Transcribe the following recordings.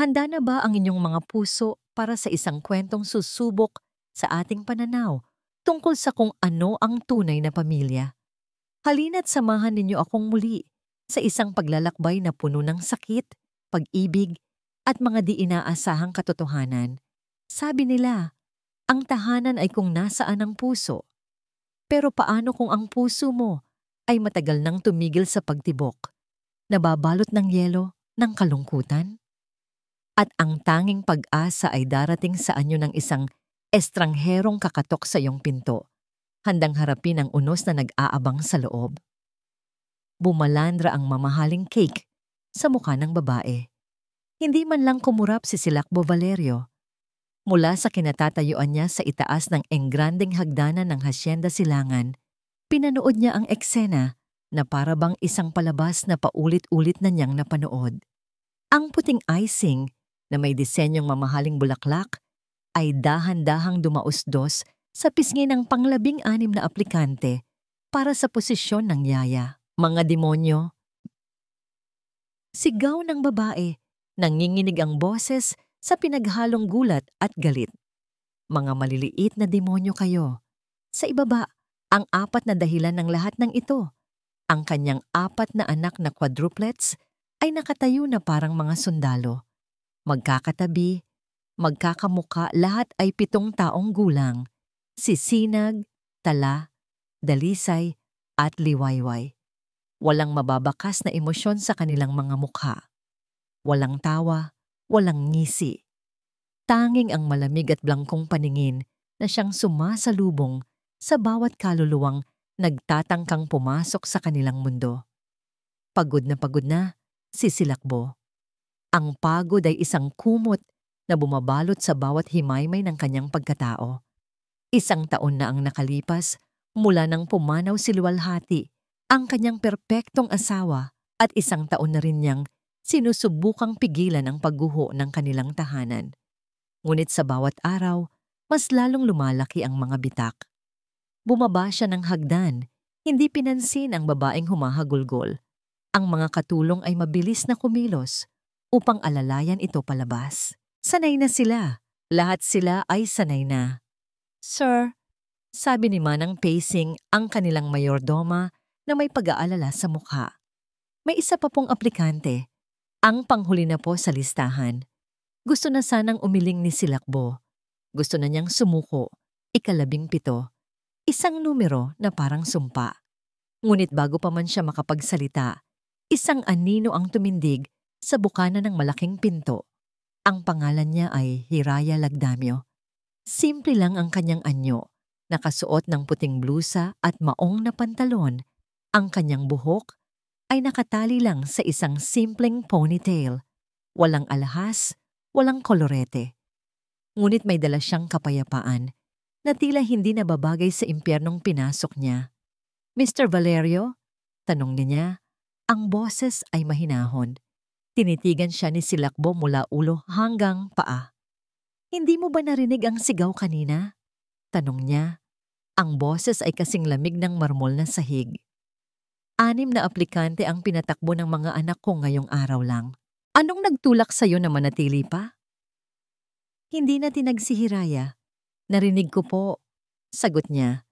Handa na ba ang inyong mga puso para sa isang kwentong susubok sa ating pananaw tungkol sa kung ano ang tunay na pamilya? Halina't samahan ninyo akong muli sa isang paglalakbay na puno ng sakit, pag-ibig, at mga di inaasahang katotohanan. Sabi nila, ang tahanan ay kung nasaan ang puso. Pero paano kung ang puso mo ay matagal nang tumigil sa pagtibok, nababalot ng yelo ng kalungkutan? At ang tanging pag-asa ay darating sa anyo ng isang estrangherong kakatok sa iyong pinto, handang harapin ang unos na nag-aabang sa loob. Bumalandra ang mamahaling cake sa mukha ng babae. Hindi man lang kumurap si Silakbo Valerio. Mula sa kinatatayuan niya sa itaas ng enggrandeng hagdanan ng Hacienda Silangan, pinanood niya ang eksena na para bang isang palabas na paulit-ulit na niyang napanood. Ang puting icing na may disenyong mamahaling bulaklak ay dahan-dahang dumausdos sa pisngi ng pang-16 na aplikante para sa posisyon ng yaya. Mga demonyo! Sigaw ng babae, nanginginig ang boses sa pinaghalong gulat at galit. Mga maliliit na demonyo kayo. Sa ibaba, ang 4 na dahilan ng lahat ng ito. Ang kanyang 4 na anak na quadruplets ay nakatayo na parang mga sundalo. Magkakatabi, magkakamuka, lahat ay 7 taong gulang. Si Sinag, Tala, Dalisay, at Liwayway. Walang mababakas na emosyon sa kanilang mga mukha. Walang tawa, walang ngisi. Tanging ang malamig at blangkong paningin na siyang sumasalubong sa bawat kaluluwang nagtatangkang pumasok sa kanilang mundo. Pagod na si Silakbo. Ang pagod ay isang kumot na bumabalot sa bawat himaymay ng kanyang pagkatao. 1 taon na ang nakalipas mula nang pumanaw si Luwalhati, ang kanyang perpektong asawa, at 1 taon na rin niyang sinusubukang pigilan ang pagguho ng kanilang tahanan. Ngunit sa bawat araw, mas lalong lumalaki ang mga bitak. Bumaba siya ng hagdan, hindi pinansin ang babaeng humahagulgol. Ang mga katulong ay mabilis na kumilos upang alalayan ito palabas. Sanay na sila. Lahat sila ay sanay na. "Sir," sabi ni Manang pacing ang kanilang mayordoma na may pag-aalala sa mukha. May isa pa pong aplikante. Ang panghuli na po sa listahan. Gusto na sanang umiling ni Silakbo. Gusto na niyang sumuko. 17. Isang numero na parang sumpa. Ngunit bago pa man siya makapagsalita, isang anino ang tumindig sa bukana ng malaking pinto. Ang pangalan niya ay Hiraya Lagdamio. Simple lang ang kanyang anyo, nakasuot ng puting blusa at maong na pantalon. Ang kanyang buhok ay nakatali lang sa isang simpleng ponytail. Walang alahas, walang kolorete. Ngunit may dala siyang kapayapaan na tila hindi nababagay sa impyernong pinasok niya. "Mr. Valerio?" tanong niya. Ang boses ay mahinahon. Tinitigan siya ni Silakbo mula ulo hanggang paa. "Hindi mo ba narinig ang sigaw kanina?" tanong niya. Ang boses ay kasing lamig ng marmol na sahig. 6 na aplikante ang pinatakbo ng mga anak ko ngayong araw lang. Anong nagtulak sa'yo na manatili pa? Hindi na tinag si Hiraya. "Narinig ko po," sagot niya.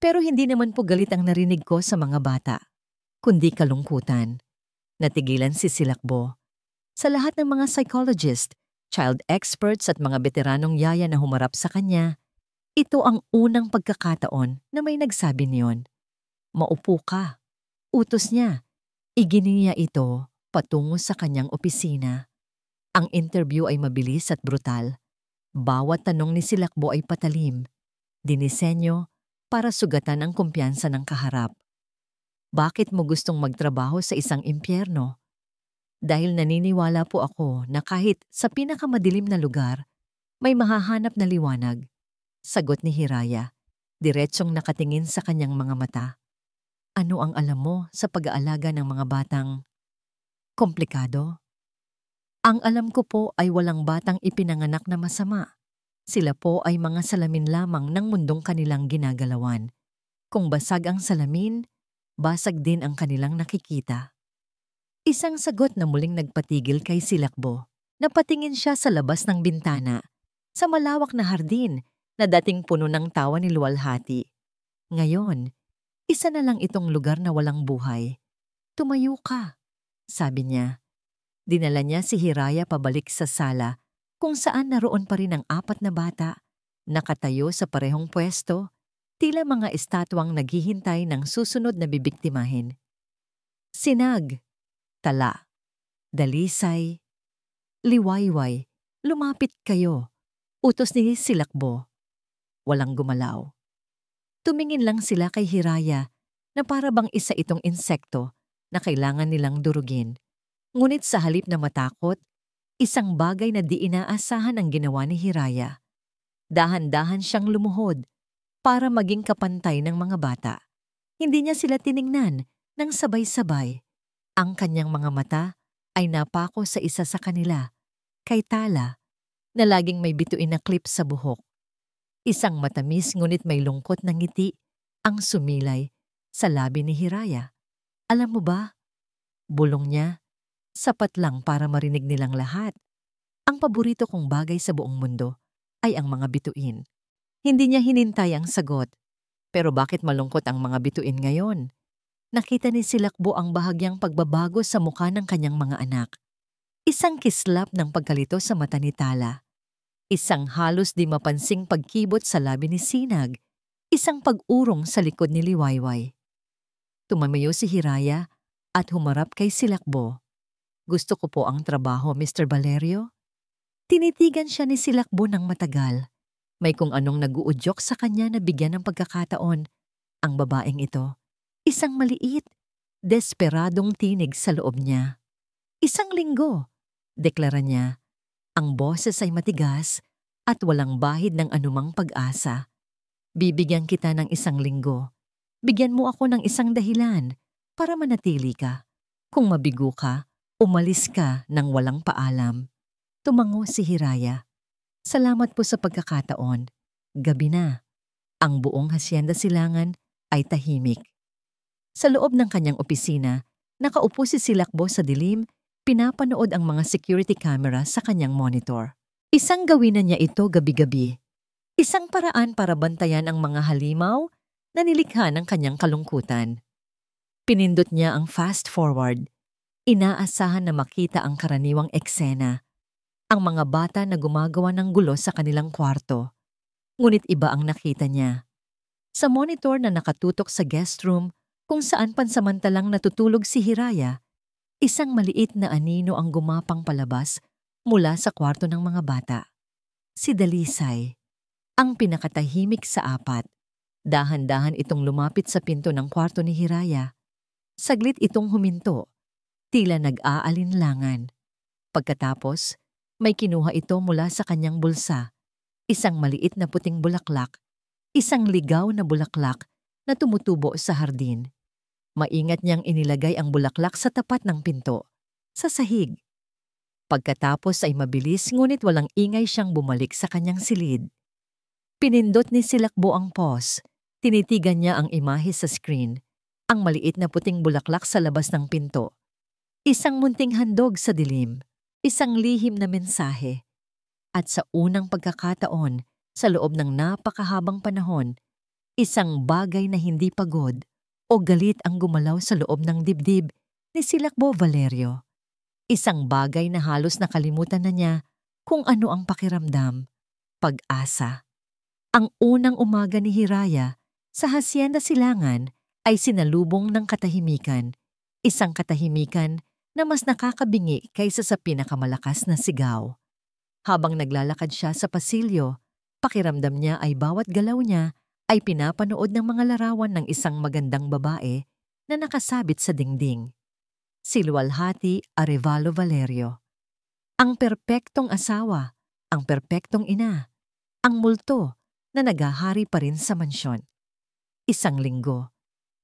Pero hindi naman po galit ang narinig ko sa mga bata, kundi kalungkutan. Natigilan si Silakbo. Sa lahat ng mga psychologist, child experts at mga veteranong yaya na humarap sa kanya, ito ang unang pagkakataon na may nagsabi niyon. "Maupo ka." Utos niya. Iginiya ito patungo sa kanyang opisina. Ang interview ay mabilis at brutal. Bawat tanong ni Silakbo ay patalim, dinisenyo para sugatan ang kumpiyansa ng kaharap. "Bakit mo gustong magtrabaho sa isang impyerno?" "Dahil naniniwala po ako na kahit sa pinakamadilim na lugar, may mahahanap na liwanag," sagot ni Hiraya, diretsong nakatingin sa kanyang mga mata. "Ano ang alam mo sa pag-aalaga ng mga batang komplikado?" "Ang alam ko po ay walang batang ipinanganak na masama. Sila po ay mga salamin lamang ng mundong kanilang ginagalawan. Kung basag ang salamin, basag din ang kanilang nakikita." Isang sagot na muling nagpatigil kay Silakbo. Napatingin siya sa labas ng bintana, sa malawak na hardin na dating puno ng tawa ni Luwalhati. Ngayon, isa na lang itong lugar na walang buhay. Tumayo ka, sabi niya. Dinala niya si Hiraya pabalik sa sala kung saan naroon pa rin ang 4 na bata, nakatayo sa parehong pwesto, tila mga estatwang naghihintay ng susunod na bibiktimahin. Sinag, Tala, Dalisay, Liwayway, lumapit kayo. Utos ni Silakbo. Walang gumalaw. Tumingin lang sila kay Hiraya na para bang isa itong insekto na kailangan nilang durugin. Ngunit sa halip na matakot, isang bagay na di inaasahan ang ginawa ni Hiraya. Dahan-dahan siyang lumuhod para maging kapantay ng mga bata. Hindi niya sila tiningnan ng sabay-sabay. Ang kanyang mga mata ay napako sa isa sa kanila, kay Tala, na laging may bituin na clip sa buhok. Isang matamis ngunit may lungkot na ngiti ang sumilay sa labi ni Hiraya. Alam mo ba, bulong niya, sapat lang para marinig nilang lahat. Ang paborito kong bagay sa buong mundo ay ang mga bituin. Hindi niya hinintay ang sagot. Pero bakit malungkot ang mga bituin ngayon? Nakita ni Silakbo ang bahagyang pagbabago sa mukha ng kanyang mga anak. Isang kislap ng pagkalito sa mata ni Tala. Isang halos di mapansing pagkibot sa labi ni Sinag. Isang pag-urong sa likod ni Liwayway. Tumamayo si Hiraya at humarap kay Silakbo. Gusto ko po ang trabaho, Mr. Valerio. Tinitigan siya ni Silakbo ng matagal. May kung anong nag-uudyok sa kanya na bigyan ng pagkakataon. Ang babaeng ito, isang maliit, desperadong tinig sa loob niya. 1 linggo, deklara niya. Ang boses ay matigas at walang bahid ng anumang pag-asa. Bibigyan kita ng 1 linggo. Bigyan mo ako ng isang dahilan para manatili ka. Kung mabigo ka, umalis ka ng walang paalam. Tumango si Hiraya. Salamat po sa pagkakataon. Gabi na. Ang buong Hacienda Silangan ay tahimik. Sa loob ng kanyang opisina, nakaupo si Silakbo sa dilim, pinapanood ang mga security camera sa kanyang monitor. Isang gawin na niya ito gabi-gabi. Isang paraan para bantayan ang mga halimaw na nilikha ng kanyang kalungkutan. Pinindot niya ang fast forward. Inaasahan na makita ang karaniwang eksena. Ang mga bata na gumagawa ng gulo sa kanilang kwarto. Ngunit iba ang nakita niya. Sa monitor na nakatutok sa guest room kung saan pansamantalang natutulog si Hiraya, isang maliit na anino ang gumapang palabas mula sa kwarto ng mga bata. Si Dalisay, ang pinakatahimik sa 4. Dahan-dahan itong lumapit sa pinto ng kwarto ni Hiraya. Saglit itong huminto, tila nag-aalinlangan. Pagkatapos, may kinuha ito mula sa kanyang bulsa. Isang maliit na puting bulaklak, isang ligaw na bulaklak na tumutubo sa hardin. Maingat niyang inilagay ang bulaklak sa tapat ng pinto, sa sahig. Pagkatapos ay mabilis ngunit walang ingay siyang bumalik sa kanyang silid. Pinindot ni Silakbo ang pause. Tinitigan niya ang imahe sa screen, ang maliit na puting bulaklak sa labas ng pinto. Isang munting handog sa dilim. Isang lihim na mensahe. At sa unang pagkakataon, sa loob ng napakahabang panahon, isang bagay na hindi pagod o galit ang gumalaw sa loob ng dibdib ni Silakbo Valerio. Isang bagay na halos nakalimutan na niya kung ano ang pakiramdam, pag-asa. Ang unang umaga ni Hiraya sa Hacienda Silangan ay sinalubong ng katahimikan, isang katahimikan na mas nakakabingi kaysa sa pinakamalakas na sigaw. Habang naglalakad siya sa pasilyo, pakiramdam niya ay bawat galaw niya ay pinapanood ng mga larawan ng isang magandang babae na nakasabit sa dingding. Si Luwalhati Arevalo Valerio. Ang perpektong asawa, ang perpektong ina, ang multo na naghahari pa rin sa mansyon. 1 linggo.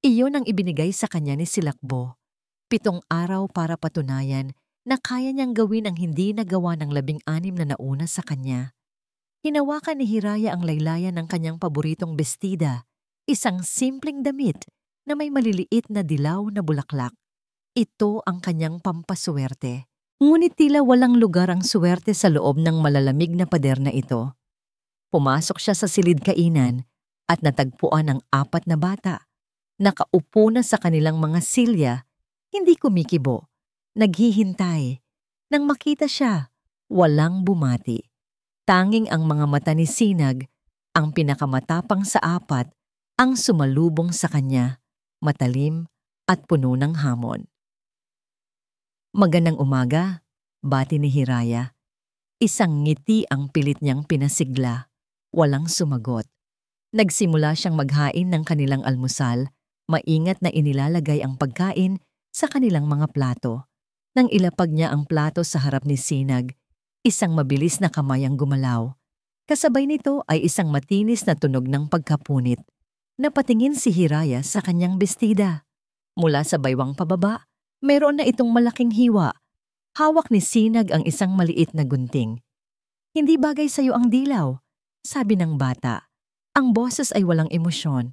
Iyon ang ibinigay sa kanya ni Silakbo. 7 araw para patunayan na kaya niyang gawin ang hindi nagawa ng 16 na nauna sa kanya. Hinawakan ni Hiraya ang laylayan ng kanyang paboritong bestida, isang simpleng damit na may maliliit na dilaw na bulaklak. Ito ang kanyang pampaswerte. Ngunit tila walang lugar ang suwerte sa loob ng malalamig na pader na ito. Pumasok siya sa silid kainan at natagpuan ang 4 na bata. Nakaupo na sa kanilang mga silya, hindi kumikibo, naghihintay. Nang makita siya, walang bumati. Tanging ang mga mata ni Sinag, ang pinakamatapang sa 4, ang sumalubong sa kanya, matalim at puno ng hamon. Magandang umaga, bati ni Hiraya. Isang ngiti ang pilit niyang pinasigla. Walang sumagot. Nagsimula siyang maghain ng kanilang almusal, maingat na inilalagay ang pagkain sa kanilang mga plato. Nang ilapag niya ang plato sa harap ni Sinag, isang mabilis na kamay ang gumalaw. Kasabay nito ay isang matinis na tunog ng pagkapunit. Napatingin si Hiraya sa kanyang bestida. Mula sa baywang pababa, mayroon na itong malaking hiwa. Hawak ni Sinag ang isang maliit na gunting. "Hindi bagay sa iyo ang dilaw," sabi ng bata. Ang boses ay walang emosyon.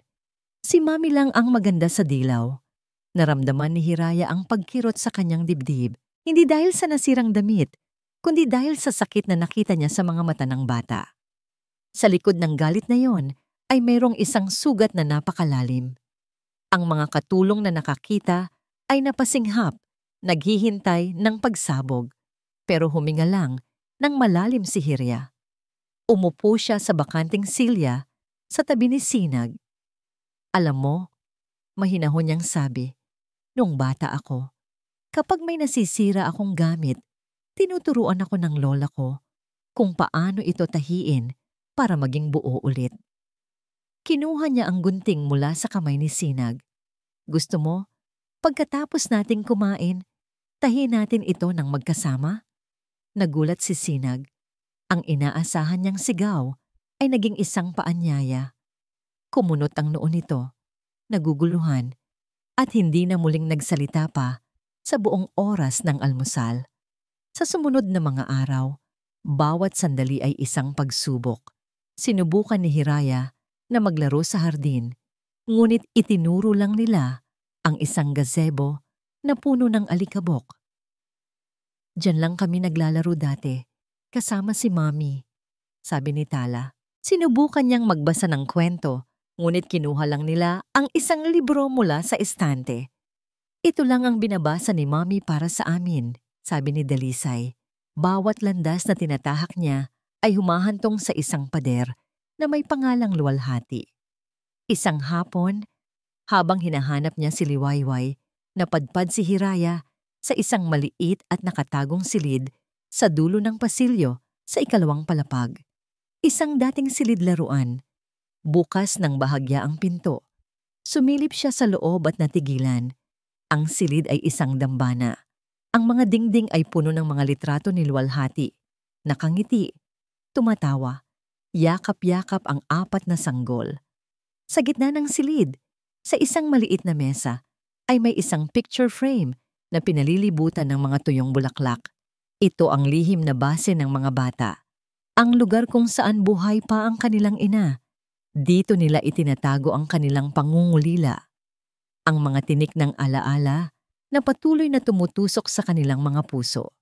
Si Mami lang ang maganda sa dilaw. Naramdaman ni Hiraya ang pagkirot sa kanyang dibdib, hindi dahil sa nasirang damit, kundi dahil sa sakit na nakita niya sa mga mata ng bata. Sa likod ng galit na yon ay mayroong isang sugat na napakalalim. Ang mga katulong na nakakita ay napasinghap, naghihintay ng pagsabog, pero huminga lang nang malalim si Hiraya. Umupo siya sa bakanting silya sa tabi ni Sinag. "Alam mo," mahinahon niyang sabi, "nung bata ako, kapag may nasisira akong gamit, tinuturuan ako ng lola ko kung paano ito tahiin para maging buo ulit." Kinuha niya ang gunting mula sa kamay ni Sinag. "Gusto mo, pagkatapos nating kumain, tahin natin ito ng magkasama?" Nagulat si Sinag. Ang inaasahan niyang sigaw ay naging isang paanyaya. Kumunot ang noo nito, naguguluhan, at hindi na muling nagsalita pa sa buong oras ng almusal. Sa sumunod na mga araw, bawat sandali ay isang pagsubok. Sinubukan ni Hiraya na maglaro sa hardin, ngunit itinuro lang nila ang isang gazebo na puno ng alikabok. "Diyan lang kami naglalaro dati, kasama si Mami," sabi ni Tala. Sinubukan niyang magbasa ng kwento, ngunit kinuha lang nila ang isang libro mula sa estante. "Ito lang ang binabasa ni Mami para sa amin," sabi ni Dalisay. Bawat landas na tinatahak niya ay humahantong sa isang pader na may pangalang luwalhati. Isang hapon, habang hinahanap niya si Liwayway, napadpad si Hiraya sa isang maliit at nakatagong silid sa dulo ng pasilyo sa ikalawang palapag. Isang dating silid laruan. Bukas ng bahagya ang pinto. Sumilip siya sa loob at natigilan. Ang silid ay isang dambana. Ang mga dingding ay puno ng mga litrato ni Luwalhati. Nakangiti, tumatawa, yakap-yakap ang 4 na sanggol. Sa gitna ng silid, sa isang maliit na mesa, ay may isang picture frame na pinalilibutan ng mga tuyong bulaklak. Ito ang lihim na base ng mga bata. Ang lugar kung saan buhay pa ang kanilang ina. Dito nila itinatago ang kanilang pangungulila. Ang mga tinik ng alaala na patuloy na tumutusok sa kanilang mga puso.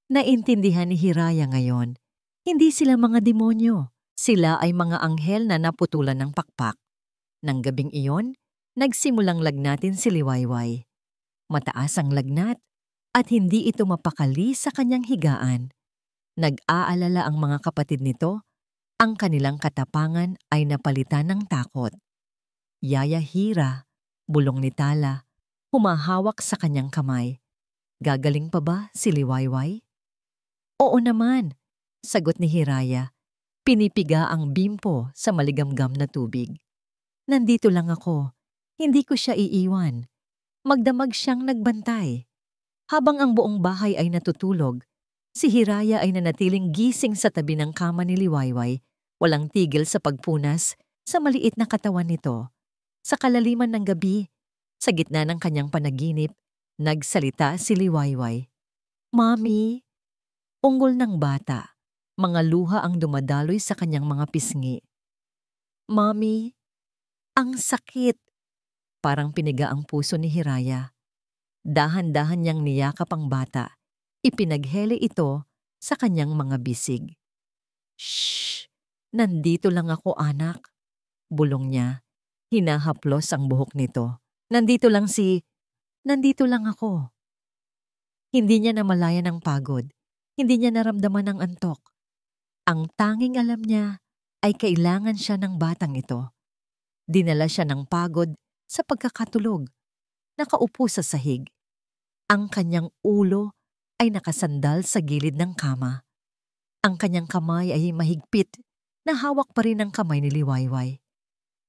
Naintindihan ni Hiraya ngayon, hindi sila mga demonyo. Sila ay mga anghel na naputulan ng pakpak. Nang gabing iyon, nagsimulang lagnatin si Liwayway. Mataas ang lagnat at hindi ito mapakali sa kanyang higaan. Nag-aalala ang mga kapatid nito, ang kanilang katapangan ay napalitan ng takot. Yaya Hira, bulong ni Tala, humahawak sa kanyang kamay. "Gagaling pa ba si Liwayway?" "Oo naman," sagot ni Hiraya. Pinipiga ang bimpo sa maligamgam na tubig. "Nandito lang ako. Hindi ko siya iiwan." Magdamag siyang nagbantay. Habang ang buong bahay ay natutulog, si Hiraya ay nanatiling gising sa tabi ng kama ni Liwayway, walang tigil sa pagpunas sa maliit na katawan nito. Sa kalaliman ng gabi, sa gitna ng kanyang panaginip, nagsalita si Liwayway. "Mami!" Ungol ng bata. Mga luha ang dumadaloy sa kanyang mga pisngi. "Mami, ang sakit!" Parang piniga ang puso ni Hiraya. Dahan-dahan niyang niyakap ang bata. Ipinaghele ito sa kanyang mga bisig. "Shh! Nandito lang ako, anak," bulong niya. Hinahaplos ang buhok nito. Nandito lang ako." Hindi niya namalayan ng pagod. Hindi niya naramdaman ng antok. Ang tanging alam niya ay kailangan siya ng batang ito. Dinala siya ng pagod sa pagkakatulog. Nakaupo sa sahig. Ang kanyang ulo ay nakasandal sa gilid ng kama. Ang kanyang kamay ay mahigpit na hawak pa rin ang kamay ni Liwayway.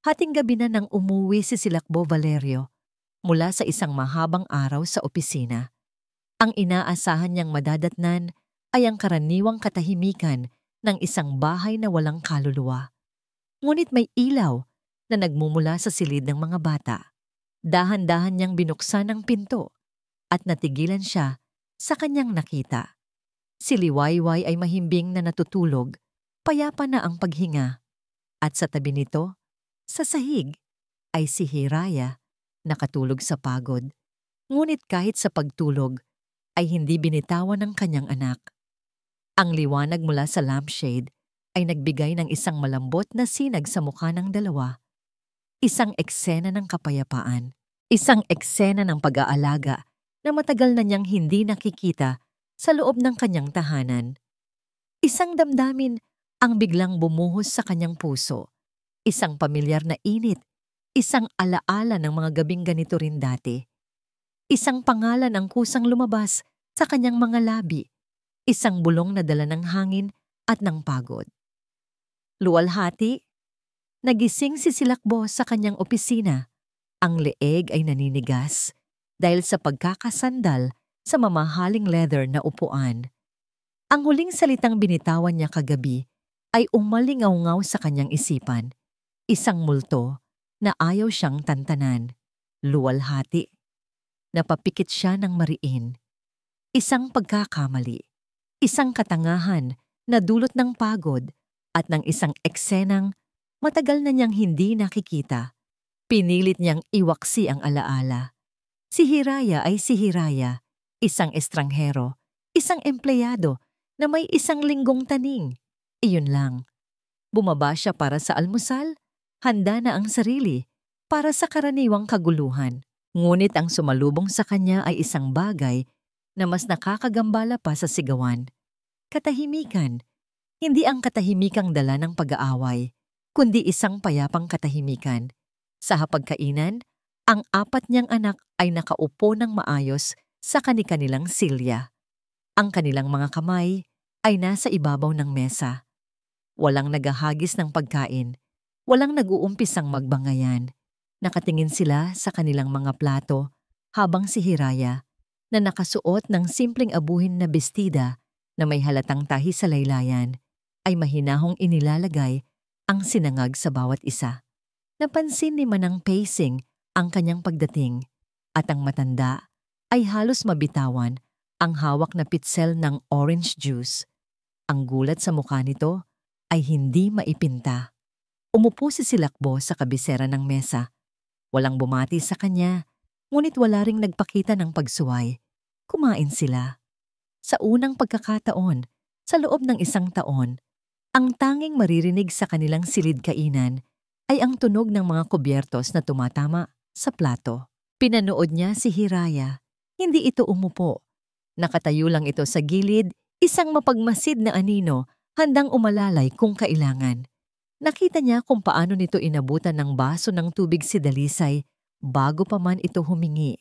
Hating gabi na nang umuwi si Silakbo Valerio mula sa isang mahabang araw sa opisina. Ang inaasahan niyang madadatnan ay ang karaniwang katahimikan ng isang bahay na walang kaluluwa. Ngunit may ilaw na nagmumula sa silid ng mga bata. Dahan-dahan niyang binuksan ang pinto at natigilan siya sa kanyang nakita. Si Liwayway ay mahimbing na natutulog, payapa na ang paghinga. At sa tabi nito, sa sahig, ay si Hiraya, nakatulog sa pagod. Ngunit kahit sa pagtulog, ay hindi binitawan ng kanyang anak. Ang liwanag mula sa lampshade ay nagbigay ng isang malambot na sinag sa mukha ng dalawa. Isang eksena ng kapayapaan, isang eksena ng pag-aalaga na matagal na niyang hindi nakikita sa loob ng kanyang tahanan. Isang damdamin ang biglang bumuhos sa kanyang puso. Isang pamilyar na init, isang alaala ng mga gabing ganito rin dati. Isang pangalan ang kusang lumabas sa kanyang mga labi, isang bulong na dala ng hangin at ng pagod. Luwalhati, nagising si Silakbo sa kanyang opisina. Ang leeg ay naninigas dahil sa pagkakasandal sa mamahaling leather na upuan. Ang huling salitang binitawan niya kagabi ay umalingaw-ngaw sa kanyang isipan. Isang multo na ayaw siyang tantanan. Luwalhati. Napapikit siya ng mariin. Isang pagkakamali. Isang katangahan na dulot ng pagod at ng isang eksenang matagal na niyang hindi nakikita. Pinilit niyang iwaksi ang alaala. Si Hiraya ay si Hiraya, isang estranghero, isang empleyado na may isang linggong taning. Iyon lang. Bumaba siya para sa almusal, handa na ang sarili para sa karaniwang kaguluhan. Ngunit ang sumalubong sa kanya ay isang bagay na mas nakakagambala pa sa sigawan. Katahimikan. Hindi ang katahimikang dala ng pag-aaway, kundi isang payapang katahimikan. Sa hapagkainan, ang 4 niyang anak ay nakaupo ng maayos sa kani-kanilang silya. Ang kanilang mga kamay ay nasa ibabaw ng mesa. Walang naghahagis ng pagkain, walang nag-uumpisang magbangayan. Nakatingin sila sa kanilang mga plato habang si Hiraya, na nakasuot ng simpleng abuhin na bestida na may halatang tahi sa laylayan, ay mahinahong inilalagay ang sinangag sa bawat isa. Napansin ni Manang Pacing ang kanyang pagdating at ang matanda ay halos mabitawan ang hawak na pitsel ng orange juice. Ang gulat sa mukha nito ay hindi maipinta. Umupo si Silakbo sa kabisera ng mesa. Walang bumati sa kanya, ngunit wala ring nagpakita ng pagsuway. Kumain sila. Sa unang pagkakataon, sa loob ng 1 taon, ang tanging maririnig sa kanilang silid kainan ay ang tunog ng mga kubyertos na tumatama sa plato. Pinanood niya si Hiraya. Hindi ito umupo. Nakatayo lang ito sa gilid, isang mapagmasid na anino, handang umalalay kung kailangan. Nakita niya kung paano nito inabutan ng baso ng tubig si Dalisay bago pa man ito humingi.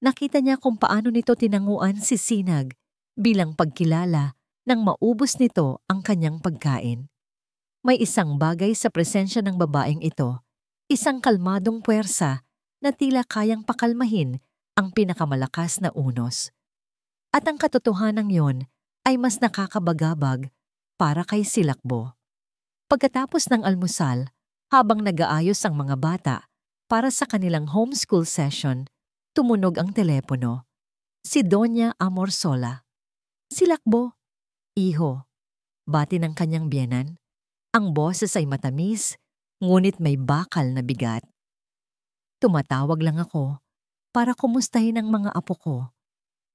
Nakita niya kung paano nito tinanguan si Sinag bilang pagkilala nang maubos nito ang kanyang pagkain. May isang bagay sa presensya ng babaeng ito, isang kalmadong puwersa na tila kayang pakalmahin ang pinakamalakas na unos. At ang katotohanan yon ay mas nakakabagabag para kay Silakbo. Pagkatapos ng almusal, habang nag-aayos ang mga bata para sa kanilang homeschool session, tumunog ang telepono. Si Doña Amorsola. Silakbo, iho, bati ng kanyang biyenan. Ang boses ay matamis, ngunit may bakal na bigat. Tumatawag lang ako para kumustahin ang mga apo ko.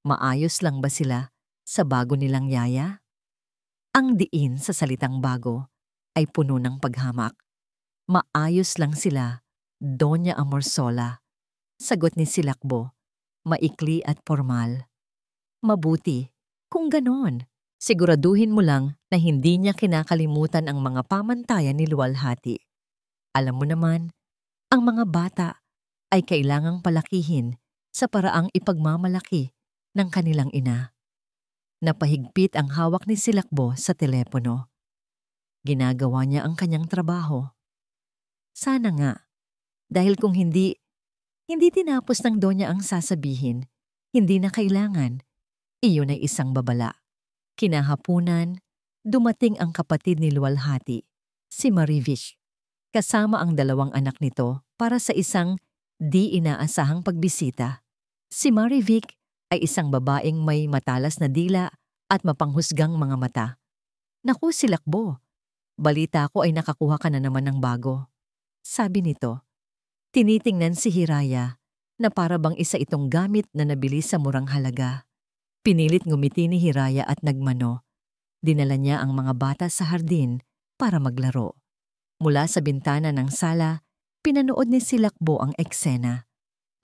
Maayos lang ba sila sa bago nilang yaya? Ang diin sa salitang bago ay puno ng paghamak. Maayos lang sila, Doña Amorsola. Sagot ni Silakbo, maikli at formal. Mabuti, kung ganon. Siguraduhin mo lang na hindi niya kinakalimutan ang mga pamantayan ni Luwalhati. Alam mo naman, ang mga bata ay kailangang palakihin sa paraang ipagmamalaki ng kanilang ina. Napahigpit ang hawak ni Silakbo sa telepono. Ginagawa niya ang kanyang trabaho. Sana nga, dahil kung hindi tinapos ng Donya ang sasabihin, hindi na kailangan. Iyon ay isang babala. Kinahapunan, dumating ang kapatid ni Luwalhati, si Marivic, kasama ang 2 anak nito para sa isang di inaasahang pagbisita. Si Marivic ay isang babaeng may matalas na dila at mapanghusgang mga mata. Naku, Silakbo, balita ko ay nakakuha ka na naman ng bago. Sabi nito, tinitingnan si Hiraya na para bang isa itong gamit na nabili sa murang halaga. Pinilit ngumiti ni Hiraya at nagmano. Dinala niya ang mga bata sa hardin para maglaro. Mula sa bintana ng sala, pinanood ni Silakbo ang eksena.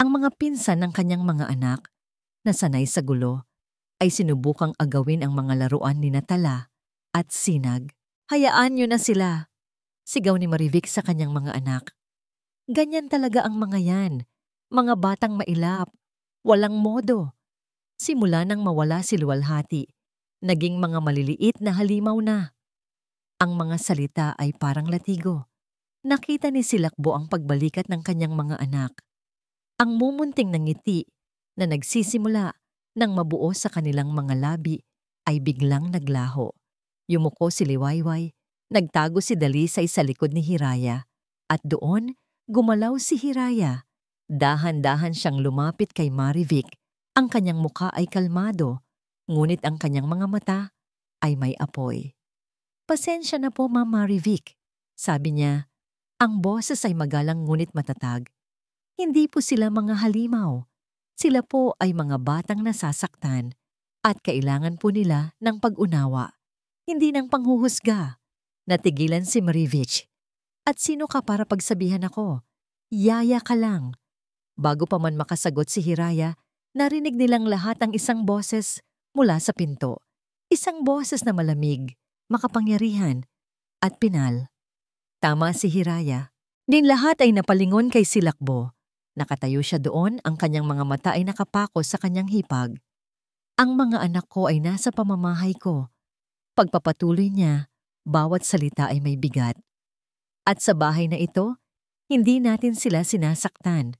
Ang mga pinsan ng kanyang mga anak, na sanay sa gulo, ay sinubukang agawin ang mga laruan ni Natala at Sinag. Hayaan niyo na sila, sigaw ni Marivic sa kanyang mga anak. Ganyan talaga ang mga yan, mga batang mailap, walang modo. Simula nang mawala si Luwalhati, naging mga maliliit na halimaw na. Ang mga salita ay parang latigo. Nakita ni Silakbo ang pagbalikat ng kanyang mga anak. Ang mumunting na ngiti na nagsisimula nang mabuo sa kanilang mga labi ay biglang naglaho. Yumuko si Liwayway, nagtago si Dalisay sa likod ni Hiraya, at doon gumalaw si Hiraya. Dahan-dahan siyang lumapit kay Marivic. Ang kanyang muka ay kalmado, ngunit ang kanyang mga mata ay may apoy. Pasensya na po, Ma'am Marivic, sabi niya. Ang boses ay magalang ngunit matatag. Hindi po sila mga halimaw. Sila po ay mga batang nasasaktan at kailangan po nila ng pag-unawa, hindi ng panghuhusga. Natigilan si Marivic. At sino ka para pagsabihan ako? Yaya ka lang. Bago pa man makasagot si Hiraya, narinig nilang lahat ang isang boses mula sa pinto. Isang boses na malamig, makapangyarihan, at pinal. Tama si Hiraya. Din lahat ay napalingon kay Silakbo. Nakatayo siya doon, ang kanyang mga mata ay nakapako sa kanyang hipag. Ang mga anak ko ay nasa pamamahay ko. Pagpapatuloy niya, bawat salita ay may bigat. At sa bahay na ito, hindi natin sila sinasaktan.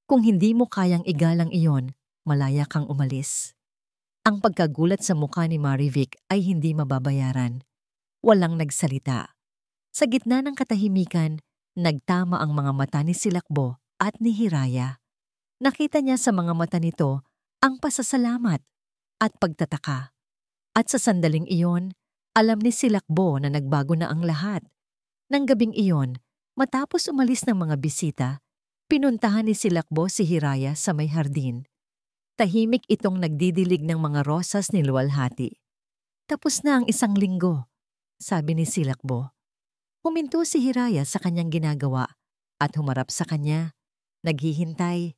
Kung hindi mo kayang igalang iyon, malaya kang umalis. Ang pagkagulat sa mukha ni Marivic ay hindi mababayaran. Walang nagsalita. Sa gitna ng katahimikan, nagtama ang mga mata ni Silakbo at ni Hiraya. Nakita niya sa mga mata nito ang pasasalamat at pagtataka. At sa sandaling iyon, alam ni Silakbo na nagbago na ang lahat. Nang gabing iyon, matapos umalis ng mga bisita, pinuntahan ni Silakbo si Hiraya sa may hardin. Tahimik itong nagdidilig ng mga rosas ni Luwalhati. Tapos na ang 1 linggo, sabi ni Silakbo. Huminto si Hiraya sa kanyang ginagawa at humarap sa kanya. Naghihintay.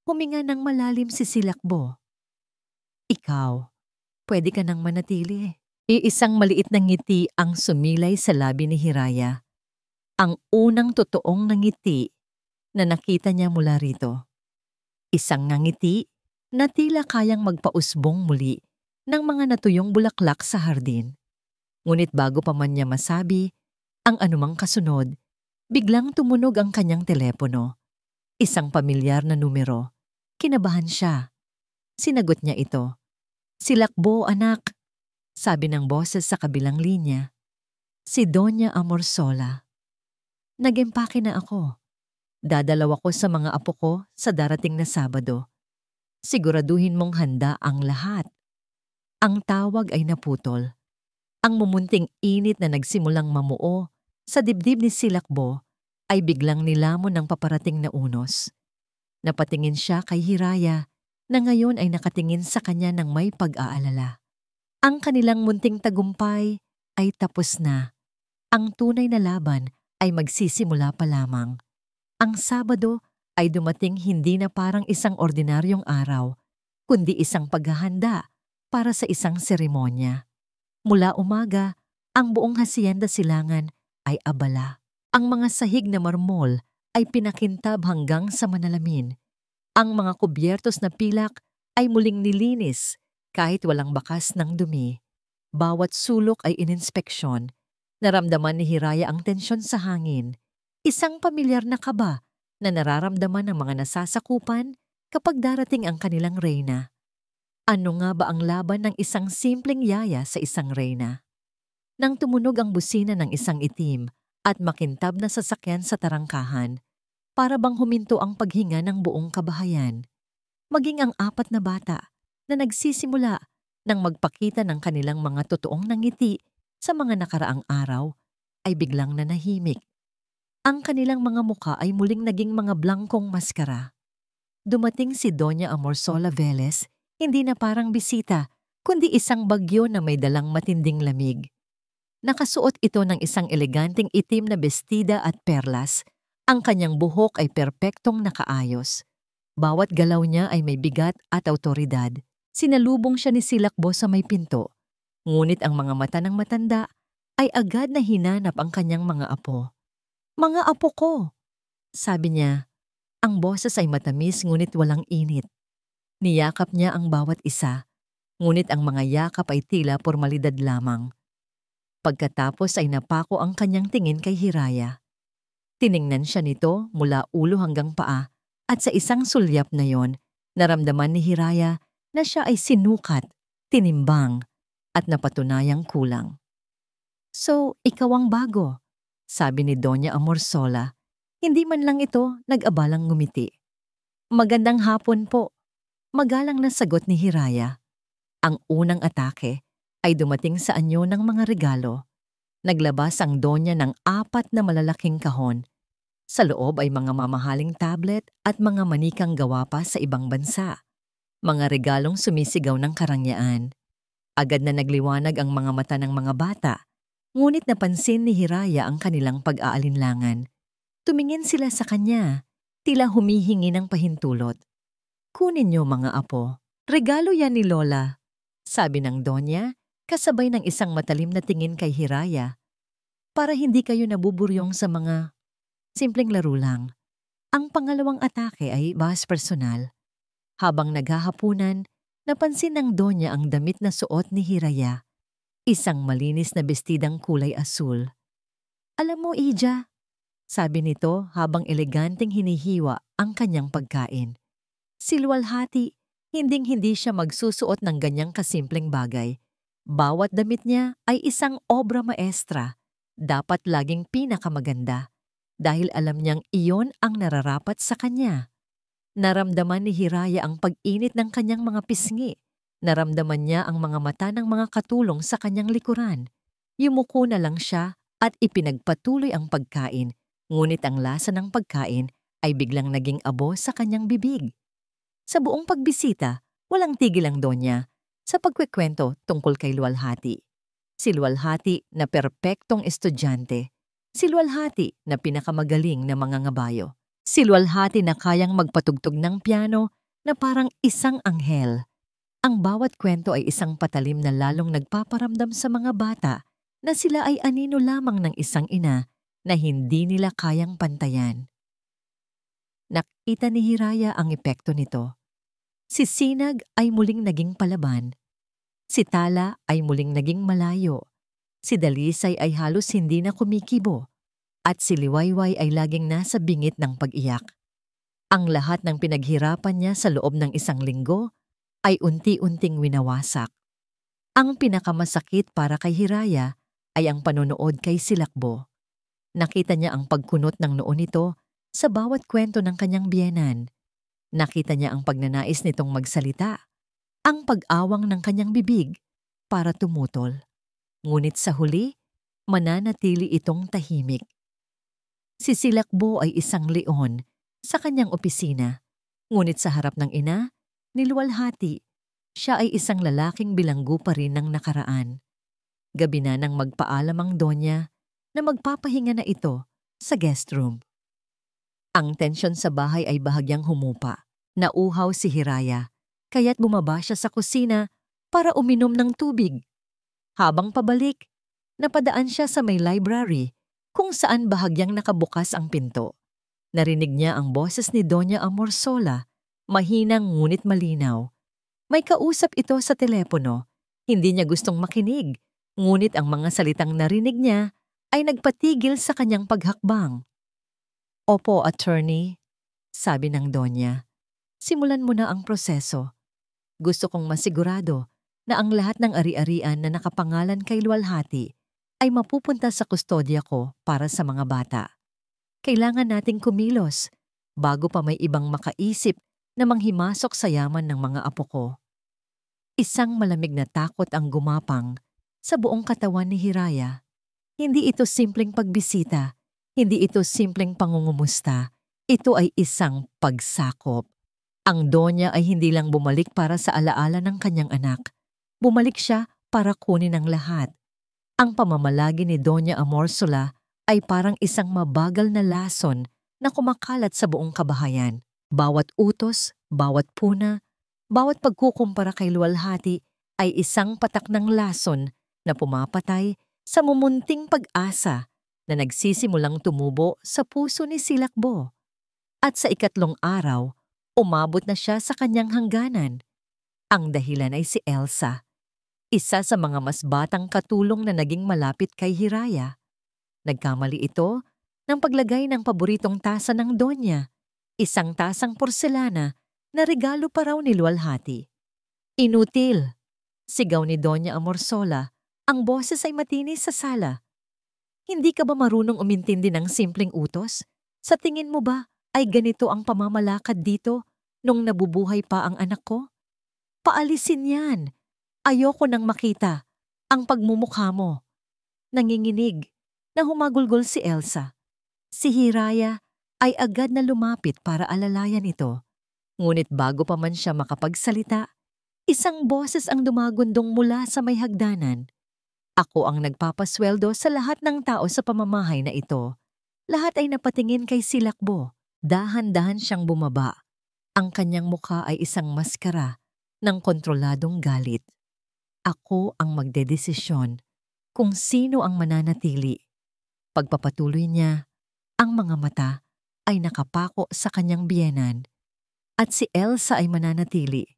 Huminga ng malalim si Silakbo. Ikaw, pwede ka nang manatili. Iisang maliit na ngiti ang sumilay sa labi ni Hiraya. Ang unang totoong ngiti na nakita niya mula rito. Isang ngiti na tila kayang magpausbong muli ng mga natuyong bulaklak sa hardin. Ngunit bago pa man niya masabi ang anumang kasunod, biglang tumunog ang kanyang telepono. Isang pamilyar na numero. Kinabahan siya. Sinagot niya ito. Silakbo, anak, sabi ng boses sa kabilang linya. Si Doña Amorsola. Nag-empake na ako. Dadalaw ako sa mga apo ko sa darating na Sabado. Siguraduhin mong handa ang lahat. Ang tawag ay naputol. Ang mumunting init na nagsimulang mamuo sa dibdib ni Silakbo ay biglang nilamon ng paparating na unos. Napatingin siya kay Hiraya na ngayon ay nakatingin sa kanya ng may pag-aalala. Ang kanilang munting tagumpay ay tapos na. Ang tunay na laban ay magsisimula pa lamang. Ang Sabado ay dumating hindi na parang isang ordinaryong araw, kundi isang paghahanda para sa isang seremonya. Mula umaga, ang buong hacienda silangan ay abala. Ang mga sahig na marmol ay pinakintab hanggang sa manalamin. Ang mga kubyertos na pilak ay muling nilinis kahit walang bakas ng dumi. Bawat sulok ay ininspeksyon. Naramdaman ni Hiraya ang tensyon sa hangin. Isang pamilyar na kaba na nararamdaman ng mga nasasakupan kapag darating ang kanilang reyna. Ano nga ba ang laban ng isang simpleng yaya sa isang reyna? Nang tumunog ang busina ng isang itim at makintab na sasakyan sa tarangkahan, para bang huminto ang paghinga ng buong kabahayan. Maging ang 4 na bata na nagsisimula nang magpakita ng kanilang mga totoong nangiti sa mga nakaraang araw ay biglang nanahimik. Ang kanilang mga muka ay muling naging mga blangkong maskara. Dumating si Doña Amorsola Velez, hindi na parang bisita, kundi isang bagyo na may dalang matinding lamig. Nakasuot ito ng isang eleganteng itim na bestida at perlas. Ang kanyang buhok ay perpektong nakaayos. Bawat galaw niya ay may bigat at awtoridad. Sinalubong siya ni Silakbo sa may pinto. Ngunit ang mga mata ng matanda ay agad na hinanap ang kanyang mga apo. "Mga apo ko," sabi niya. Ang boses ay matamis ngunit walang init. Niyakap niya ang bawat isa, ngunit ang mga yakap ay tila pormalidad lamang. Pagkatapos ay napako ang kanyang tingin kay Hiraya. Tiningnan siya nito mula ulo hanggang paa at sa isang sulyap na yon, naramdaman ni Hiraya na siya ay sinukat, tinimbang, at napatunayang kulang. "So, ikaw ang bago," sabi ni Doña Amorsola. Hindi man lang ito nag-abalang ngumiti. "Magandang hapon po," magalang na sagot ni Hiraya. Ang unang atake ay dumating sa anyo ng mga regalo. Naglabas ang Donya ng 4 na malalaking kahon. Sa loob ay mga mamahaling tablet at mga manikang gawa pa sa ibang bansa. Mga regalong sumisigaw ng karangyaan. Agad na nagliwanag ang mga mata ng mga bata, ngunit napansin ni Hiraya ang kanilang pag-aalinlangan. Tumingin sila sa kanya, tila humihingi ng pahintulot. "Kunin niyo mga apo. Regalo yan ni Lola," sabi ng Donya, kasabay ng isang matalim na tingin kay Hiraya. "Para hindi kayo nabuburyong sa mga simpleng laro lang." Ang pangalawang atake ay bahas personal. Habang naghahapunan, napansin ng Donya ang damit na suot ni Hiraya. Isang malinis na bestidang kulay asul. "Alam mo, Ija," sabi nito habang eleganteng hinihiwa ang kanyang pagkain. "Si Luwalhati, hinding-hindi siya magsusuot ng ganyang kasimpleng bagay. Bawat damit niya ay isang obra maestra. Dapat laging pinakamaganda. Dahil alam niyang iyon ang nararapat sa kanya." Naramdaman ni Hiraya ang pag-init ng kanyang mga pisngi. Naramdaman niya ang mga mata ng mga katulong sa kanyang likuran. Yumuko na lang siya at ipinagpatuloy ang pagkain, ngunit ang lasa ng pagkain ay biglang naging abo sa kanyang bibig. Sa buong pagbisita, walang tigil ang Donya sa pagkwekwento tungkol kay Luwalhati. Si Luwalhati na perpektong estudyante. Si Luwalhati na pinakamagaling na mangangabayo. Si Luwalhati na kayang magpatugtog ng piano na parang isang anghel. Ang bawat kwento ay isang patalim na lalong nagpaparamdam sa mga bata na sila ay anino lamang ng isang ina na hindi nila kayang pantayan. Nakita ni Hiraya ang epekto nito. Si Sinag ay muling naging palaban. Si Tala ay muling naging malayo. Si Dalisay ay halos hindi na kumikibo. At si Liwayway ay laging nasa bingit ng pag-iyak. Ang lahat ng pinaghirapan niya sa loob ng isang linggo ay unti-unting winawasak. Ang pinakamasakit para kay Hiraya ay ang panonood kay Silakbo. Nakita niya ang pagkunot ng noo nito sa bawat kwento ng kanyang biyenan. Nakita niya ang pagnanais nitong magsalita, ang pag-awang ng kanyang bibig para tumutol. Ngunit sa huli, mananatili itong tahimik. Si Silakbo ay isang leon sa kanyang opisina, ngunit sa harap ng ina, ni Luwalhati, Siya ay isang lalaking bilanggo pa rin ng nakaraan. Gabi na nang magpaalam ang Donya na magpapahinga na ito sa guest room. Ang tensyon sa bahay ay bahagyang humupa. Nauhaw si Hiraya, kaya't bumaba siya sa kusina para uminom ng tubig. Habang pabalik, napadaan siya sa may library kung saan bahagyang nakabukas ang pinto. Narinig niya ang boses ni Doña Amorsola, mahinang ngunit malinaw. May kausap ito sa telepono. Hindi niya gustong makinig, ngunit ang mga salitang narinig niya ay nagpatigil sa kanyang paghakbang. "Opo, attorney," sabi ng Donya. "Simulan mo na ang proseso. Gusto kong masigurado na ang lahat ng ari-arian na nakapangalan kay Luwalhati ay mapupunta sa kustodya ko para sa mga bata. Kailangan nating kumilos bago pa may ibang makaisip na manghimasok sa yaman ng mga apo ko." Isang malamig na takot ang gumapang sa buong katawan ni Hiraya. Hindi ito simpleng pagbisita, hindi ito simpleng pangungumusta, ito ay isang pagsakop. Ang Donya ay hindi lang bumalik para sa alaala ng kanyang anak. Bumalik siya para kunin ang lahat. Ang pamamalagi ni Doña Amorsola ay parang isang mabagal na lason na kumakalat sa buong kabahayan. Bawat utos, bawat puna, bawat pagkukumpara kay Luwalhati ay isang patak ng lason na pumapatay sa mumunting pag-asa na nagsisimulang tumubo sa puso ni Silakbo. At sa ikatlong araw, umabot na siya sa kanyang hangganan. Ang dahilan ay si Elsa, isa sa mga mas batang katulong na naging malapit kay Hiraya. Nagkamali ito ng paglagay ng paboritong tasa ng Donya, isang tasang porselana na regalo pa raw ni Luwalhati. "Inutil!" sigaw ni Doña Amorsola. Ang boses ay matinis sa sala. "Hindi ka ba marunong umintindi ng simpleng utos? Sa tingin mo ba ay ganito ang pamamalakad dito nung nabubuhay pa ang anak ko? Paalisin yan! Ayoko nang makita ang pagmumukha mo." Nanginginig na humagulgol si Elsa. Si Hiraya ay agad na lumapit para alalayan ito. Ngunit bago pa man siya makapagsalita, isang boses ang dumagundong mula sa may hagdanan. "Ako ang nagpapasweldo sa lahat ng tao sa pamamahay na ito." Lahat ay napatingin kay Silakbo. Dahan-dahan siyang bumaba. Ang kanyang mukha ay isang maskara ng kontroladong galit. "Ako ang magdedesisyon kung sino ang mananatili." Pagpapatuloy niya, ang mga mata ay nakapako sa kanyang biyenan. At si Elsa ay mananatili.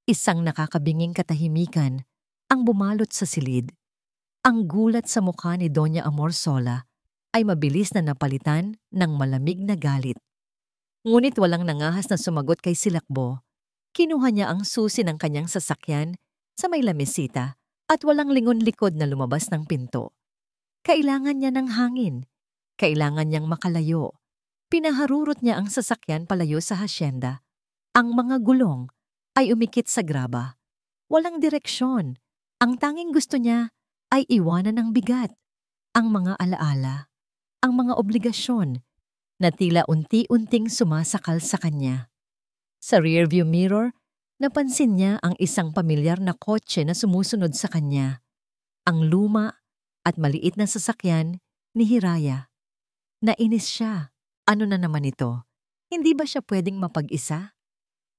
Isang nakakabinging katahimikan ang bumalot sa silid. Ang gulat sa mukha ni Doña Amorsola ay mabilis na napalitan ng malamig na galit. Ngunit walang nangahas na sumagot kay Silakbo. Kinuha niya ang susi ng kanyang sasakyan sa may lamesita at walang lingon-likod na lumabas ng pinto. Kailangan niya ng hangin. Kailangan niyang makalayo. Pinaharurot niya ang sasakyan palayo sa hasyenda. Ang mga gulong ay umikit sa graba. Walang direksyon. Ang tanging gusto niya ay iwanan ng bigat. Ang mga alaala, ang mga obligasyon na tila unti-unting sumasakal sa kanya. Sa rearview mirror, napansin niya ang isang pamilyar na kotse na sumusunod sa kanya. Ang luma at maliit na sasakyan ni Hiraya. Nainis siya. Ano na naman ito? Hindi ba siya pwedeng mapag-isa?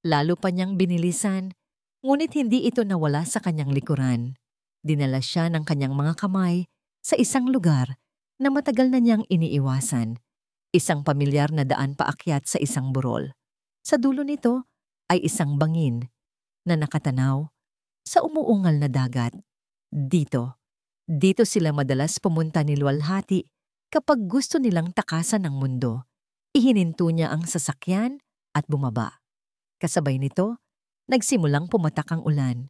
Lalo pa niyang binilisan, ngunit hindi ito nawala sa kanyang likuran. Dinala siya ng kanyang mga kamay sa isang lugar na matagal na niyang iniiwasan. Isang pamilyar na daan paakyat sa isang burol. Sa dulo nito ay isang bangin na nakatanaw sa umuungal na dagat. Dito sila madalas pumunta ni Luwalhati kapag gusto nilang takasan ng mundo. Ihininto niya ang sasakyan at bumaba. Kasabay nito, nagsimulang pumatak ang ulan.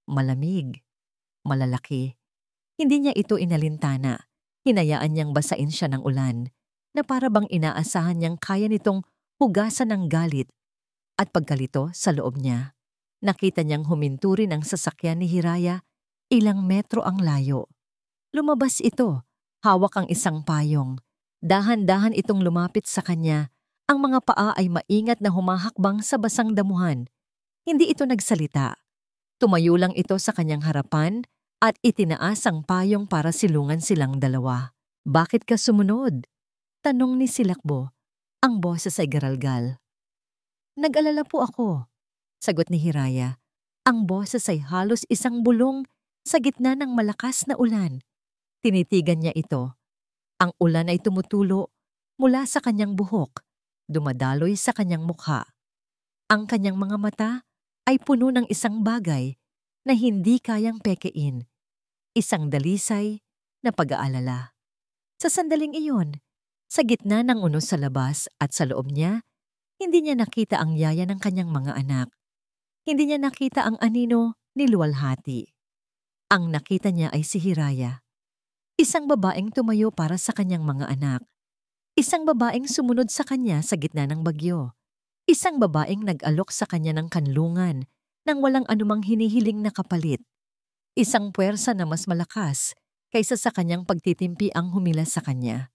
Malamig, malalaki. Hindi niya ito inalintana. Hinayaan niyang basain siya ng ulan na para bang inaasahan niyang kaya nitong hugasan ng galit. At pagkalito sa loob niya, nakita niyang huminto rin ang sasakyan ni Hiraya, ilang metro ang layo. Lumabas ito, hawak ang isang payong. Dahan-dahan itong lumapit sa kanya. Ang mga paa ay maingat na humahakbang sa basang damuhan. Hindi ito nagsalita. Tumayo lang ito sa kanyang harapan at itinaas ang payong para silungan silang dalawa. "Bakit ka sumunod?" tanong ni Silakbo. Ang boses ay garalgal. "Nag-alala po ako," sagot ni Hiraya. Ang boses ay halos isang bulong sa gitna ng malakas na ulan. Tinitigan niya ito. Ang ulan ay tumutulo mula sa kanyang buhok, dumadaloy sa kanyang mukha. Ang kanyang mga mata ay puno ng isang bagay na hindi kayang pekein, isang dalisay na pag-aalala. Sa sandaling iyon, sa gitna ng unos sa labas at sa loob niya, hindi niya nakita ang yaya ng kanyang mga anak. Hindi niya nakita ang anino ni luwalhati. Ang nakita niya ay si Hiraya. Isang babaeng tumayo para sa kanyang mga anak. Isang babaeng sumunod sa kanya sa gitna ng bagyo. Isang babaeng nag-alok sa kanya ng kanlungan nang walang anumang hinihiling na kapalit. Isang puwersa na mas malakas kaysa sa kanyang pagtitimpi ang humila sa kanya.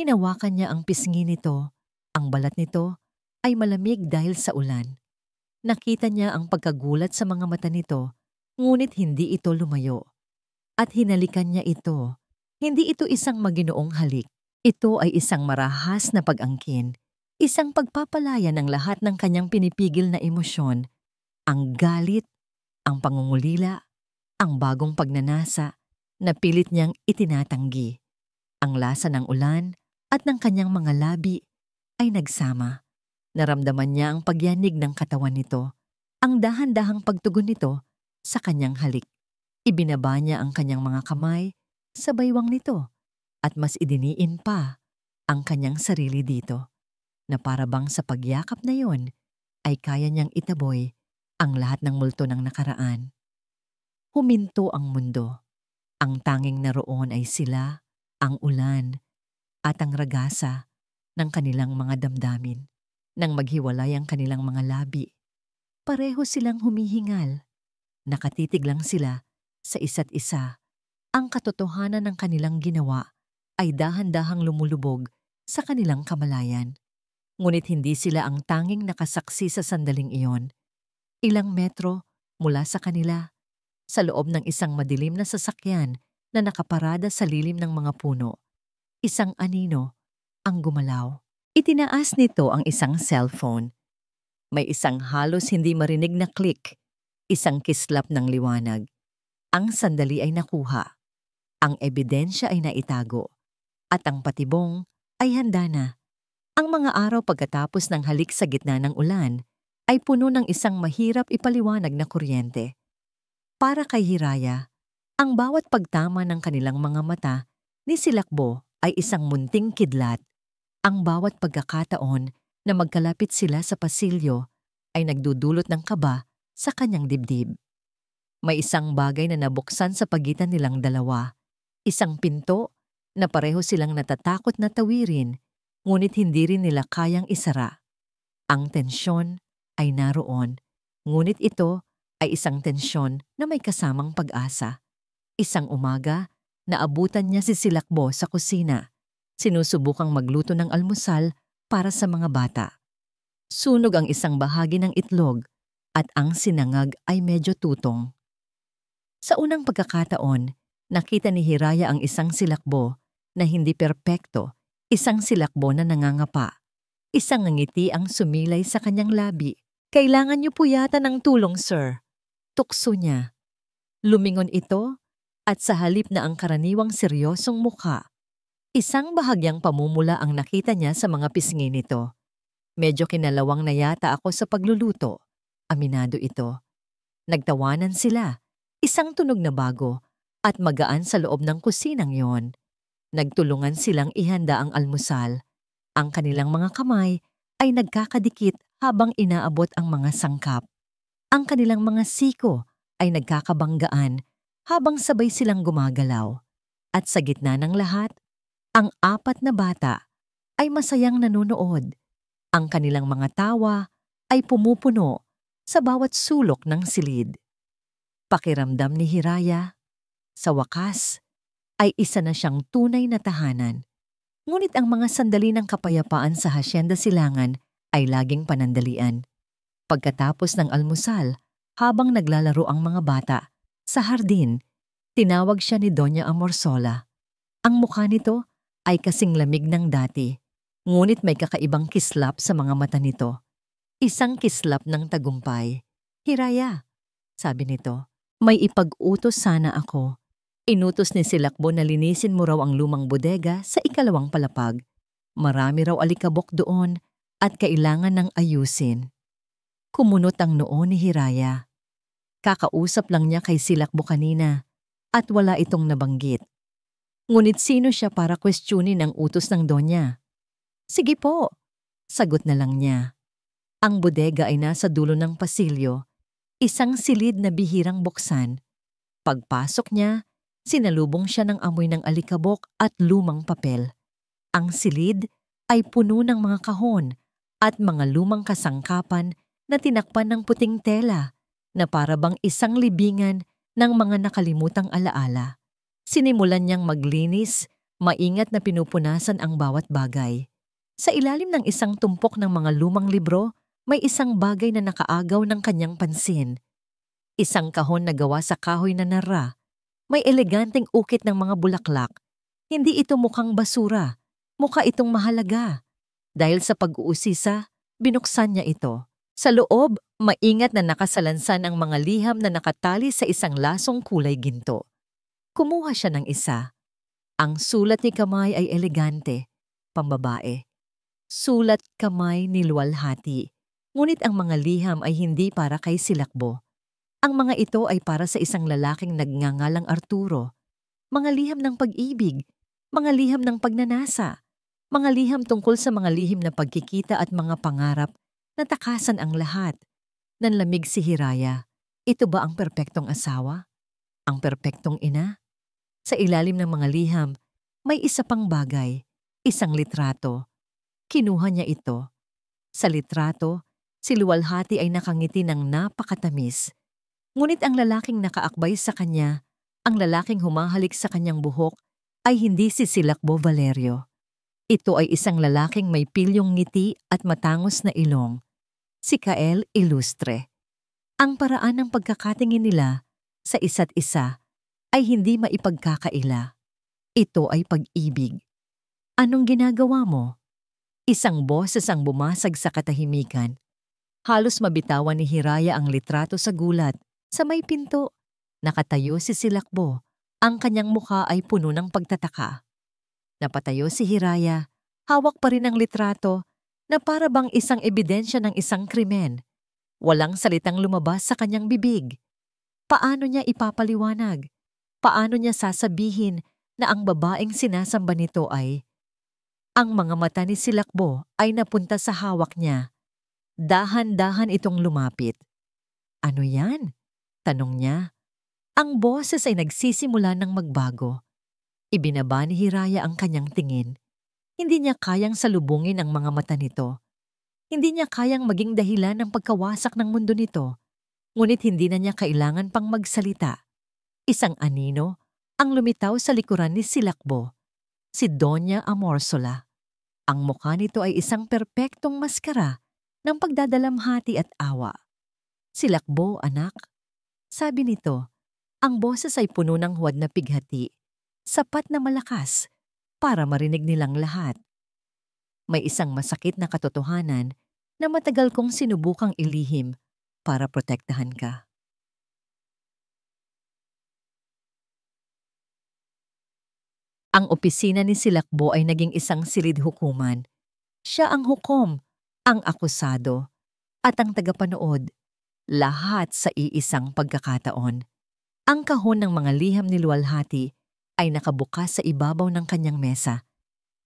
Hinawakan niya ang pisngi nito. Ang balat nito ay malamig dahil sa ulan. Nakita niya ang pagkagulat sa mga mata nito, ngunit hindi ito lumayo. At hinalikan niya ito. Hindi ito isang maginoong halik. Ito ay isang marahas na pag-angkin. Isang pagpapalaya ng lahat ng kanyang pinipigil na emosyon. Ang galit, ang pangungulila, ang bagong pagnanasa na pilit niyang itinatanggi. Ang lasa ng ulan at ng kanyang mga labi ay nagsama. Naramdaman niya ang pagyanig ng katawan nito, ang dahan-dahang pagtugon nito sa kanyang halik. Ibinaba niya ang kanyang mga kamay sa baywang nito at mas idiniin pa ang kanyang sarili dito, na parabang sa pagyakap na yon ay kaya niyang itaboy ang lahat ng multo ng nakaraan. Huminto ang mundo. Ang tanging naroon ay sila, ang ulan, at ang ragasa ng kanilang mga damdamin. Nang maghiwalay ang kanilang mga labi, pareho silang humihingal. Nakatitig lang sila sa isa't isa. Ang katotohanan ng kanilang ginawa ay dahan-dahang lumulubog sa kanilang kamalayan. Ngunit hindi sila ang tanging nakasaksi sa sandaling iyon. Ilang metro mula sa kanila, sa loob ng isang madilim na sasakyan na nakaparada sa lilim ng mga puno, isang anino ang gumalaw. Itinaas nito ang isang cellphone. May isang halos hindi marinig na click, isang kislap ng liwanag. Ang sandali ay nakuha. Ang ebidensya ay naitago. At ang patibong ay handa na. Ang mga araw pagkatapos ng halik sa gitna ng ulan ay puno ng isang mahirap ipaliwanag na kuryente. Para kay Hiraya, ang bawat pagtama ng kanilang mga mata ni Silakbo ay isang munting kidlat. Ang bawat pagkakataon na magkalapit sila sa pasilyo ay nagdudulot ng kaba sa kanyang dibdib. May isang bagay na nabuksan sa pagitan nilang dalawa. Isang pinto na pareho silang natatakot na tawirin, ngunit hindi rin nila kayang isara. Ang tensyon ay naroon, ngunit ito ay isang tensyon na may kasamang pag-asa. Isang umaga, naabutan niya si Silakbo sa kusina. Sinusubukang magluto ng almusal para sa mga bata. Sunog ang isang bahagi ng itlog at ang sinangag ay medyo tutong. Sa unang pagkakataon, nakita ni Hiraya ang isang Silakbo na hindi perpekto, isang Silakbo na nangangapa. Isang ngiti ang sumilay sa kanyang labi. "Kailangan niyo po yata ng tulong, sir." Tukso niya. Lumingon ito at sa halip na ang karaniwang seryosong mukha, isang bahagyang pamumula ang nakita niya sa mga pisngi nito. "Medyo kinalawang na yata ako sa pagluluto," aminado ito. Nagtawanan sila, isang tunog na bago at magaan sa loob ng kusinang yon. Nagtulungan silang ihanda ang almusal. Ang kanilang mga kamay ay nagkakadikit habang inaabot ang mga sangkap. Ang kanilang mga siko ay nagkakabanggaan habang sabay silang gumagalaw. At sa gitna ng lahat, ang apat na bata ay masayang nanonood. Ang kanilang mga tawa ay pumupuno sa bawat sulok ng silid. Pakiramdam ni Hiraya, sa wakas, ay isa na siyang tunay na tahanan. Ngunit ang mga sandali ng kapayapaan sa Hacienda Silangan ay laging panandalian. Pagkatapos ng almusal, habang naglalaro ang mga bata. Sa hardin, tinawag siya ni Doña Amorsola. Ang mukha nito ay kasing lamig ng dati, ngunit may kakaibang kislap sa mga mata nito. Isang kislap ng tagumpay. "Hiraya," sabi nito, "may ipag-utos sana ako." Inutos ni Silakbo na linisin mo raw ang lumang bodega sa ikalawang palapag. Marami raw alikabok doon at kailangan ng ayusin. Kumunot ang noo ni Hiraya. Kakausap lang niya kay Silakbo kanina at wala itong nabanggit. Ngunit sino siya para questionin ang utos ng Donya? "Sige po," sagot na lang niya. Ang bodega ay nasa dulo ng pasilyo, isang silid na bihirang buksan. Pagpasok niya, sinalubong siya ng amoy ng alikabok at lumang papel. Ang silid ay puno ng mga kahon at mga lumang kasangkapan na tinakpan ng puting tela na para bang isang libingan ng mga nakalimutang alaala. Sinimulan niyang maglinis, maingat na pinupunasan ang bawat bagay. Sa ilalim ng isang tumpok ng mga lumang libro, may isang bagay na nakaagaw ng kanyang pansin. Isang kahon na gawa sa kahoy na nara. May eleganteng ukit ng mga bulaklak. Hindi ito mukhang basura. Mukha itong mahalaga. Dahil sa pag-uusisa, binuksan niya ito. Sa loob, maingat na nakasalansan ang mga liham na nakatali sa isang lasong kulay ginto. Kumuha siya ng isa. Ang sulat ni kamay ay elegante, pambabae. Sulat kamay ni luwalhati. Ngunit ang mga liham ay hindi para kay Silakbo. Ang mga ito ay para sa isang lalaking nagngangalang Arturo. Mga liham ng pag-ibig, mga liham ng pagnanasa, mga liham tungkol sa mga lihim na pagkikita at mga pangarap na takasan ang lahat. Nanlamig si Hiraya. Ito ba ang perpektong asawa? Ang perpektong ina? Sa ilalim ng mga liham, may isa pang bagay, isang litrato. Kinuha niya ito. Sa litrato, si luwalhati ay nakangiti ng napakatamis. Ngunit ang lalaking nakaakbay sa kanya, ang lalaking humahalik sa kanyang buhok, ay hindi si Silakbo Valerio. Ito ay isang lalaking may pilyong ngiti at matangos na ilong. Si Kael Ilustre. Ang paraan ng pagkakatingin nila sa isa't isa ay hindi maipagkakaila. Ito ay pag-ibig. "Anong ginagawa mo?" Isang boses ang bumasag sa katahimikan. Halos mabitawan ni Hiraya ang litrato sa gulat. Sa may pinto, nakatayo si Silakbo. Ang kanyang mukha ay puno ng pagtataka. Napatayo si Hiraya, hawak pa rin ang litrato na para bang isang ebidensya ng isang krimen. Walang salitang lumabas sa kanyang bibig. Paano niya ipapaliwanag? Paano niya sasabihin na ang babaeng sinasamba nito ay... Ang mga mata ni Silakbo ay napunta sa hawak niya. Dahan-dahan itong lumapit. "Ano yan?" tanong niya. Ang boses ay nagsisimula ng magbago. Ibinaba ni Hiraya ang kanyang tingin. Hindi niya kayang salubungin ang mga mata nito. Hindi niya kayang maging dahilan ng pagkawasak ng mundo nito. Ngunit hindi na niya kailangan pang magsalita. Isang anino ang lumitaw sa likuran ni Silakbo. Si Doña Amorsola. Ang mukha nito ay isang perpektong maskara ng pagdadalamhati at awa. "Silakbo, anak," sabi nito. Ang boses ay puno ng huwad na pighati, sapat na malakas para marinig nilang lahat. May isang masakit na katotohanan na matagal kong sinubukang ilihim para protektahan ka. Ang opisina ni Silakbo ay naging isang silid hukuman. Siya ang hukom, ang akusado, at ang tagapanood, lahat sa iisang pagkakataon. Ang kahon ng mga liham ni luwalhati ay nakabukas sa ibabaw ng kanyang mesa.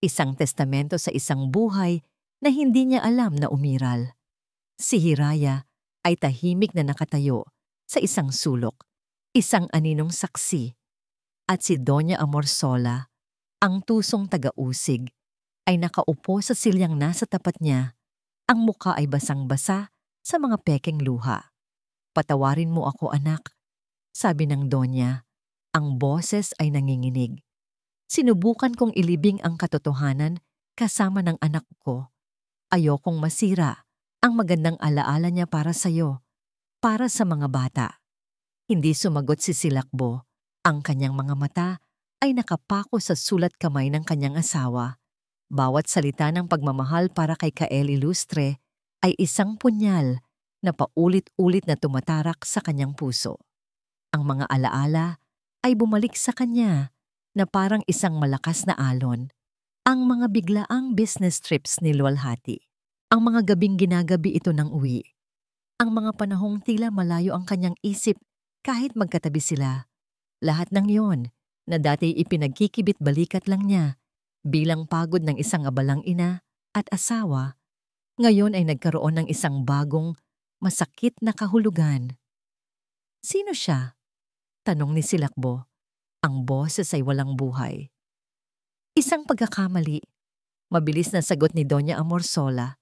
Isang testamento sa isang buhay na hindi niya alam na umiral. Si Hiraya ay tahimik na nakatayo sa isang sulok, isang aninong saksi. At si Doña Amorsola, ang tusong taga-usig, ay nakaupo sa silyang nasa tapat niya. Ang muka ay basang-basa sa mga pekeng luha. "Patawarin mo ako, anak," sabi ng Donya. Ang boses ay nanginginig. "Sinubukan kong ilibing ang katotohanan kasama ng anak ko. Ayokong masira ang magandang alaala niya para sa'yo. para sa mga bata. Hindi sumagot si Silakbo. Ang kanyang mga mata ay nakapako sa sulat kamay ng kanyang asawa. Bawat salita ng pagmamahal para kay Kael Ilustre ay isang punyal na paulit-ulit na tumatarak sa kanyang puso. Ang mga alaala ay bumalik sa kanya na parang isang malakas na alon. Ang mga biglaang business trips ni Luwalhati. Ang mga gabing ginagabi ito ng uwi. Ang mga panahong tila malayo ang kanyang isip kahit magkatabi sila. Lahat ng yon na dati ipinagkikibit-balikat lang niya bilang pagod ng isang abalang ina at asawa, ngayon ay nagkaroon ng isang bagong, masakit na kahulugan. Sino siya? Tanong ni Silakbo. Ang boses ay walang buhay. Isang pagkakamali. Mabilis na sagot ni Doña Amorsola.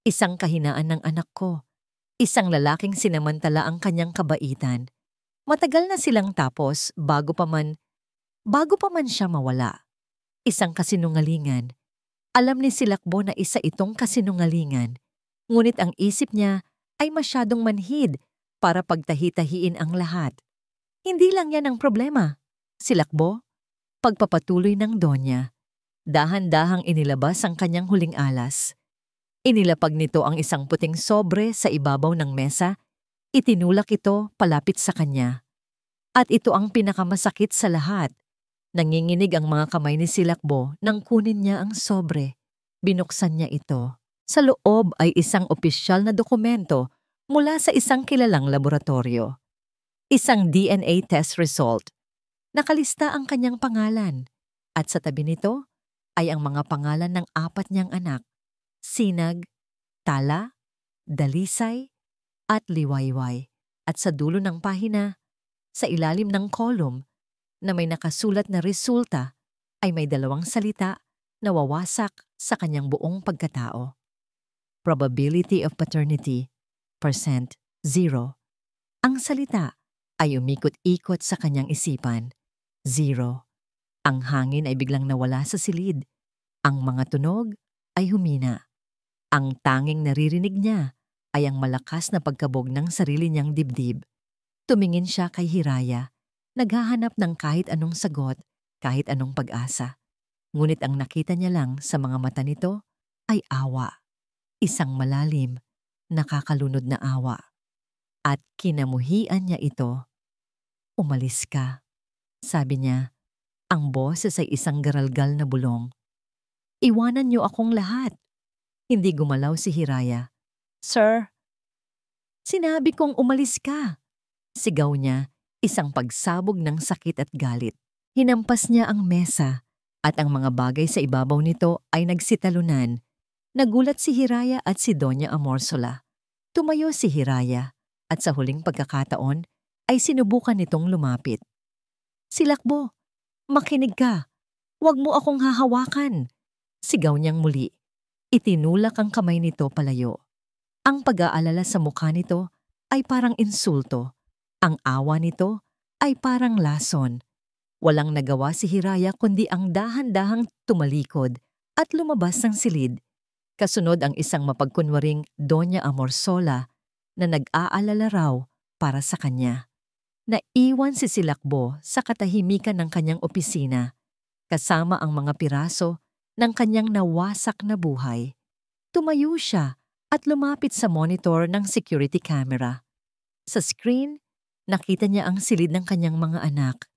Isang kahinaan ng anak ko. Isang lalaking sinamantala ang kanyang kabaitan. Matagal na silang tapos bago pa man siya mawala. Isang kasinungalingan. Alam ni Silakbo na isa itong kasinungalingan. Ngunit ang isip niya ay masyadong manhid para pagtahi-tahiin ang lahat. Hindi lang yan ang problema. Silakbo, pagpapatuloy ng Donya. Dahan-dahang inilabas ang kanyang huling alas. Inilapag nito ang isang puting sobre sa ibabaw ng mesa, itinulak ito palapit sa kanya. At ito ang pinakamasakit sa lahat. Nanginginig ang mga kamay ni Silakbo nang kunin niya ang sobre. Binuksan niya ito. Sa loob ay isang opisyal na dokumento mula sa isang kilalang laboratorio. Isang DNA test result. Nakalista ang kanyang pangalan at sa tabi nito ay ang mga pangalan ng 4 niyang anak, Sinag, Tala, Dalisay, at Liwayway. At sa dulo ng pahina, sa ilalim ng column na may nakasulat na resulta ay may 2 salita na wawasak sa kanyang buong pagkatao. Probability of paternity, %0. Ang salita ay umikot-ikot sa kanyang isipan, 0. Ang hangin ay biglang nawala sa silid. Ang mga tunog ay humina. Ang tanging naririnig niya ay ang malakas na pagkabog ng sarili niyang dibdib. Tumingin siya kay Hiraya, naghahanap ng kahit anong sagot, kahit anong pag-asa. Ngunit ang nakita niya lang sa mga mata nito ay awa. Isang malalim, nakakalunod na awa. At kinamuhian niya ito. Umalis ka, sabi niya. Ang boses ay isang garalgal na bulong. Iwanan niyo akong lahat. Hindi gumalaw si Hiraya. Sir, sinabi kong umalis ka. Sigaw niya, isang pagsabog ng sakit at galit. Hinampas niya ang mesa at ang mga bagay sa ibabaw nito ay nagsitalunan. Nagulat si Hiraya at si Doña Amorsola. Tumayo si Hiraya at sa huling pagkakataon ay sinubukan nitong lumapit. Silakbo, makinig ka. Huwag mo akong hahawakan. Sigaw niyang muli. Itinulak ang kamay nito palayo. Ang pag-aalala sa mukha nito ay parang insulto. Ang awa nito ay parang lason. Walang nagawa si Hiraya kundi ang dahan-dahang tumalikod at lumabas ng silid. Kasunod ang isang mapagkunwaring Doña Amorsola na nag-aalala raw para sa kanya. Naiwan si Silakbo sa katahimikan ng kanyang opisina, kasama ang mga piraso ng kanyang nawasak na buhay. Tumayo siya at lumapit sa monitor ng security camera. Sa screen, nakita niya ang silid ng kanyang mga anak.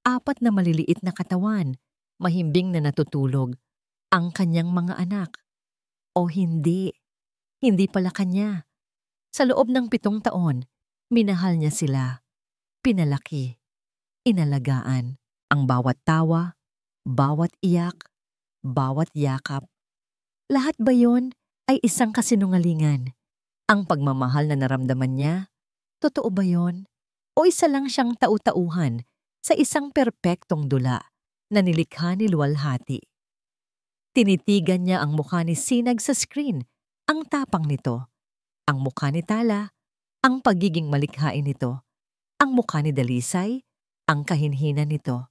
4 na maliliit na katawan, mahimbing na natutulog, ang kanyang mga anak. O hindi, hindi pala kanya. Sa loob ng 7 taon, minahal niya sila. Pinalaki, inalagaan, ang bawat tawa, bawat iyak, bawat yakap. Lahat ba yon ay isang kasinungalingan? Ang pagmamahal na naramdaman niya, totoo ba yon? O isa lang siyang tau-tauhan sa isang perpektong dula na nilikha ni Luwalhati? Tinitigan niya ang mukha ni Sinag sa screen, ang tapang nito. Ang mukha ni Tala, ang pagiging malikhain nito. Ang mukha ni Dalisay, ang kahinhinan nito.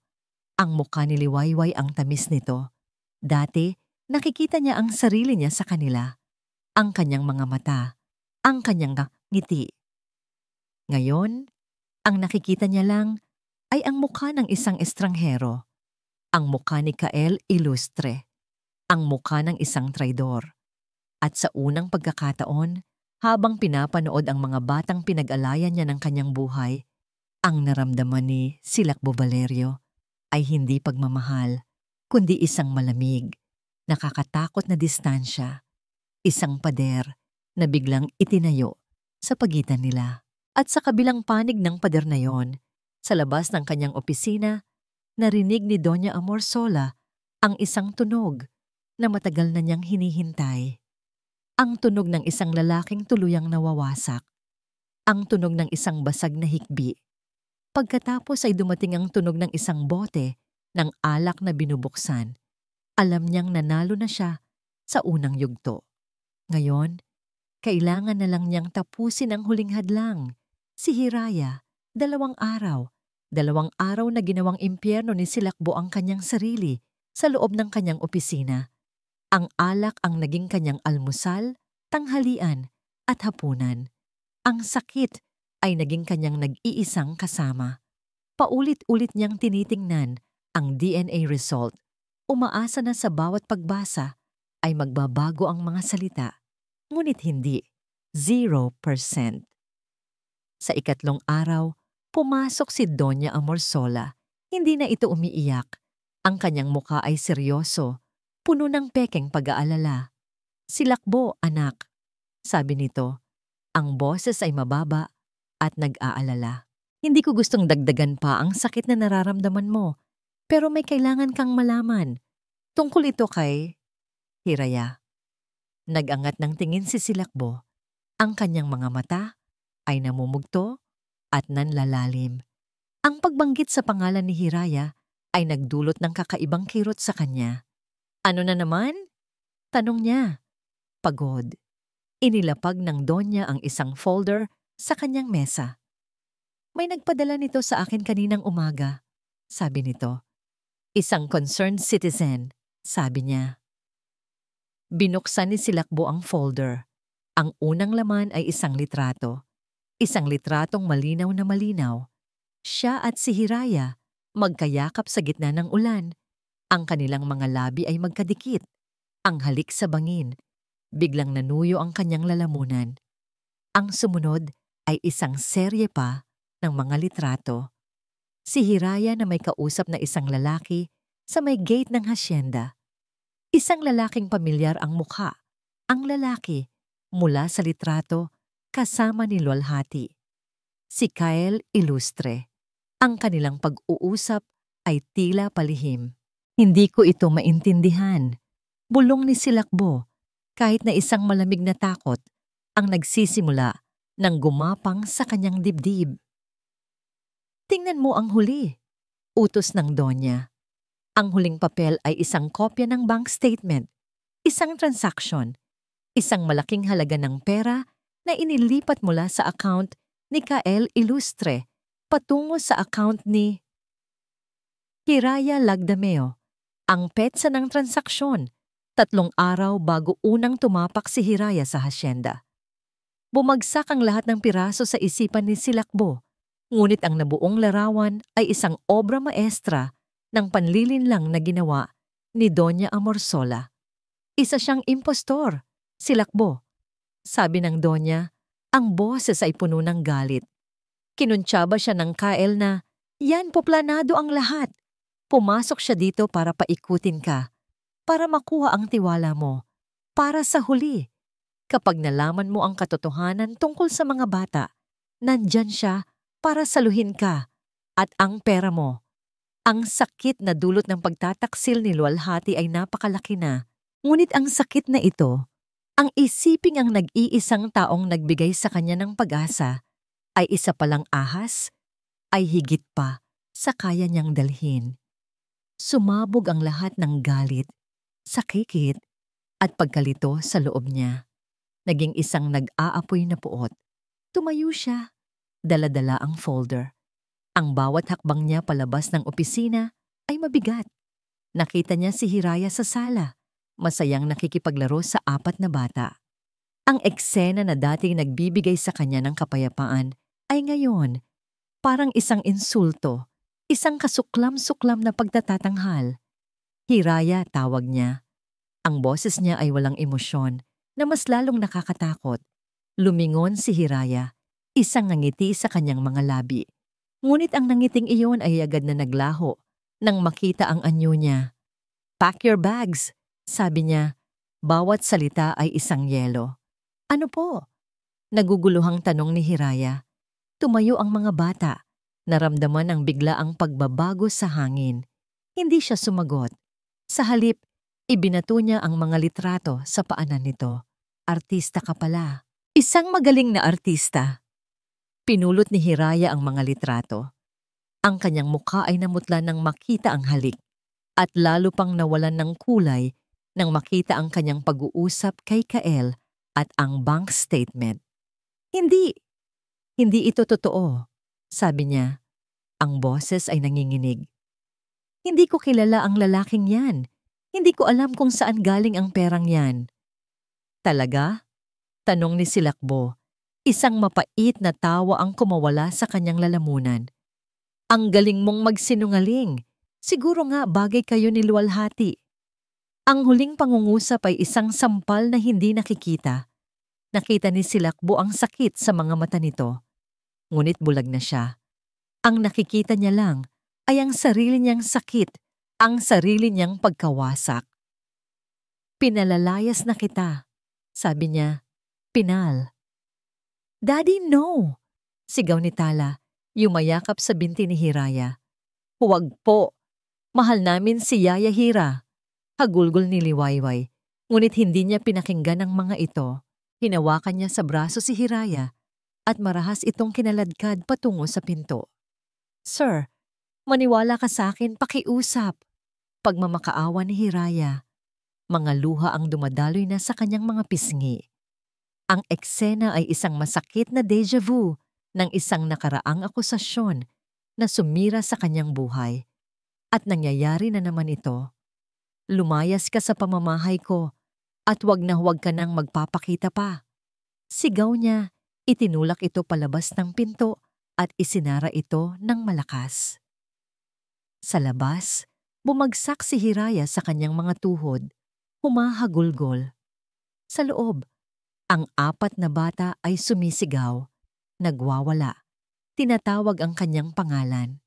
Ang mukha ni Liwayway, ang tamis nito. Dati, nakikita niya ang sarili niya sa kanila. Ang kanyang mga mata, ang kanyang ngiti. Ngayon, ang nakikita niya lang ay ang mukha ng isang estranghero, ang mukha ni Kael Ilustre, ang mukha ng isang traidor. At sa unang pagkakataon, habang pinapanood ang mga batang pinag-alayan niya ng kanyang buhay, ang naramdaman ni Silakbo Valerio ay hindi pagmamahal, kundi isang malamig, nakakatakot na distansya, isang pader na biglang itinayo sa pagitan nila. At sa kabilang panig ng pader na yon, sa labas ng kanyang opisina, narinig ni Doña Amorsola ang isang tunog na matagal na niyang hinihintay. Ang tunog ng isang lalaking tuluyang nawawasak. Ang tunog ng isang basag na hikbi. Pagkatapos ay dumating ang tunog ng isang bote ng alak na binubuksan. Alam niyang nanalo na siya sa unang yugto. Ngayon, kailangan na lang niyang tapusin ang huling hadlang. Si Hiraya, 2 araw. 2 araw na ginawang impyerno ni Silakbo ang kanyang sarili sa loob ng kanyang opisina. Ang alak ang naging kanyang almusal, tanghalian at hapunan. Ang sakit ay naging kanyang nag-iisang kasama. Paulit-ulit niyang tinitingnan ang DNA result. Umaasa na sa bawat pagbasa ay magbabago ang mga salita. Ngunit hindi, 0%. Sa 3 araw, pumasok si Doña Amorsola. Hindi na ito umiiyak. Ang kanyang muka ay seryoso, puno ng pekeng pag-aalala. "Silakbo, anak," sabi nito. Ang boses ay mababa at nag-aalala. "Hindi ko gustong dagdagan pa ang sakit na nararamdaman mo, pero may kailangan kang malaman. Tungkol ito kay Hiraya." Nag-angat ng tingin si Silakbo. Ang kanyang mga mata ay namumugto at nanlalalim. Ang pagbanggit sa pangalan ni Hiraya ay nagdulot ng kakaibang kirot sa kanya. "Ano na naman?" tanong niya. Pagod. Inilapag ng Donya ang isang folder sa kanyang mesa. "May nagpadala nito sa akin kaninang umaga," sabi nito. "Isang concerned citizen," sabi niya. Binuksan ni Silakbo ang folder. Ang unang laman ay isang litrato. Isang litratong malinaw na malinaw. Siya at si Hiraya magkayakap sa gitna ng ulan. Ang kanilang mga labi ay magkadikit. Ang halik sa bangin. Biglang nanuyo ang kanyang lalamunan. Ang sumunod ay isang serye pa ng mga litrato. Si Hiraya na may kausap na isang lalaki sa may gate ng hasyenda. Isang lalaking pamilyar ang mukha. Ang lalaki, mula sa litrato, kasama ni Luwalhati. Si Kael Ilustre. Ang kanilang pag-uusap ay tila palihim. "Hindi ko ito maintindihan," bulong ni Silakbo, kahit na isang malamig na takot ang nagsisimula ng gumapang sa kanyang dibdib. "Tingnan mo ang huli," utos ng Donya. Ang huling papel ay isang kopya ng bank statement, isang transaksyon, isang malaking halaga ng pera na inilipat mula sa account ni Kael Ilustre patungo sa account ni Hiraya Lagdameo. Ang petsa ng transaksyon, 3 araw bago unang tumapak si Hiraya sa hasyenda. Bumagsak ang lahat ng piraso sa isipan ni Silakbo, ngunit ang nabuong larawan ay isang obra maestra ng panlilinlang na ginawa ni Doña Amorsola. "Isa siyang impostor, Silakbo," sabi ng Donya. Ang boses ay puno ng galit. Kinuntsaba siya ng Kael na, "Yan po, planado ang lahat. Pumasok siya dito para paikutin ka, para makuha ang tiwala mo, para sa huli. Kapag nalaman mo ang katotohanan tungkol sa mga bata, nandyan siya para saluhin ka at ang pera mo." Ang sakit na dulot ng pagtataksil ni Luwalhati ay napakalaki na. Ngunit ang sakit na ito, ang isiping ang nag-iisang taong nagbigay sa kanya ng pag-asa, ay isa palang ahas, ay higit pa sa kaya niyang dalhin. Sumabog ang lahat ng galit, sakit, at pagkalito sa loob niya. Naging isang nag-aapoy na puot. Tumayo siya. Dala-dala ang folder. Ang bawat hakbang niya palabas ng opisina ay mabigat. Nakita niya si Hiraya sa sala, masayang nakikipaglaro sa 4 na bata. Ang eksena na dating nagbibigay sa kanya ng kapayapaan ay ngayon parang isang insulto, isang kasuklam-suklam na pagtatatanghal. Hiraya tawag niya. Ang boses niya ay walang emosyon na mas lalong nakakatakot. Lumingon si Hiraya, isang ngangiti sa kanyang mga labi. Ngunit ang nangiting iyon ay agad na naglaho nang makita ang anyo niya. "Pack your bags," sabi niya. Bawat salita ay isang yelo. "Ano po?" Naguguluhang tanong ni Hiraya. Tumayo ang mga bata. Naramdaman ang biglaang pagbabago sa hangin. Hindi siya sumagot. Sa halip, ibinato niya ang mga litrato sa paanan nito. "Artista ka pala." Isang magaling na artista. Pinulot ni Hiraya ang mga litrato. Ang kanyang mukha ay namutla nang makita ang halik at lalo pang nawalan ng kulay nang makita ang kanyang pag-uusap kay Kael at ang bank statement. Hindi ito totoo," sabi niya. Ang boses ay nanginginig. "Hindi ko kilala ang lalaking yan. Hindi ko alam kung saan galing ang perang yan." "Talaga?" tanong ni Silakbo. Isang mapait na tawa ang kumawala sa kanyang lalamunan. "Ang galing mong magsinungaling. Siguro nga bagay kayo ni luwalhati." Ang huling pangungusap ay isang sampal na hindi nakikita. Nakita ni Silakbo ang sakit sa mga mata nito. Ngunit bulag na siya. Ang nakikita niya lang ay ang sarili niyang sakit, ang sarili niyang pagkawasak. "Pinalalayas na kita," sabi niya. "Pinal." "Daddy, no!" sigaw ni Tala, yumayakap sa binti ni Hiraya. "Huwag po. Mahal namin si Yaya Hira." Hagulgol ni Liwayway, ngunit hindi niya pinakinggan ang mga ito. Hinawakan niya sa braso si Hiraya at marahas itong kinaladkad patungo sa pinto. "Sir, maniwala ka sa akin, pakiusap." Pagmamakaawa ni Hiraya. Mga luha ang dumadaloy na sa kanyang mga pisngi. Ang eksena ay isang masakit na déjà vu ng isang nakaraang akusasyon na sumira sa kanyang buhay. At nangyayari na naman ito. "Lumayas ka sa pamamahay ko at huwag na huwag ka nang magpapakita pa." Sigaw niya, itinulak ito palabas ng pinto at isinara ito ng malakas. Sa labas, bumagsak si Hiraya sa kanyang mga tuhod, humahagulgol. Sa loob, ang 4 na bata ay sumisigaw, nagwawala, tinatawag ang kanyang pangalan.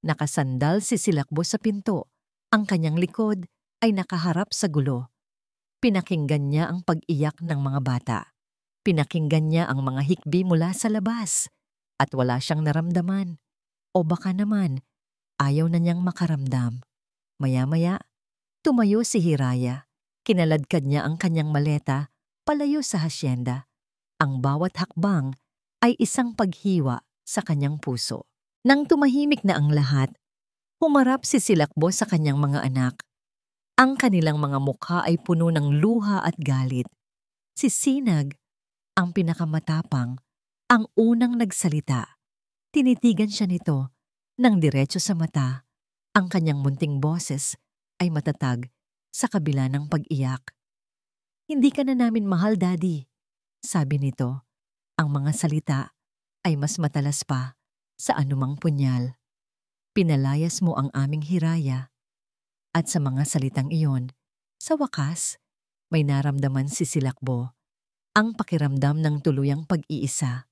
Nakasandal si Silakbo sa pinto, ang kanyang likod ay nakaharap sa gulo. Pinakinggan niya ang pag-iyak ng mga bata. Pinakinggan niya ang mga hikbi mula sa labas at wala siyang naramdaman. O baka naman, ayaw na niyang makaramdam. Maya-maya, tumayo si Hiraya. Kinaladkad niya ang kanyang maleta palayo sa hasyenda. Ang bawat hakbang ay isang paghiwa sa kanyang puso. Nang tumahimik na ang lahat, humarap si Silakbo sa kanyang mga anak. Ang kanilang mga mukha ay puno ng luha at galit. Si Sinag, ang pinakamatapang, ang unang nagsalita. Tinitigan siya nito nang diretso sa mata. Ang kanyang munting boses ay matatag sa kabila ng pag-iyak. "Hindi ka na namin mahal, Daddy," sabi nito. Ang mga salita ay mas matalas pa sa anumang punyal. "Pinalayas mo ang aming Hiraya." At sa mga salitang iyon, sa wakas, may naramdaman si Silakbo. Ang pakiramdam ng tuluyang pag-iisa.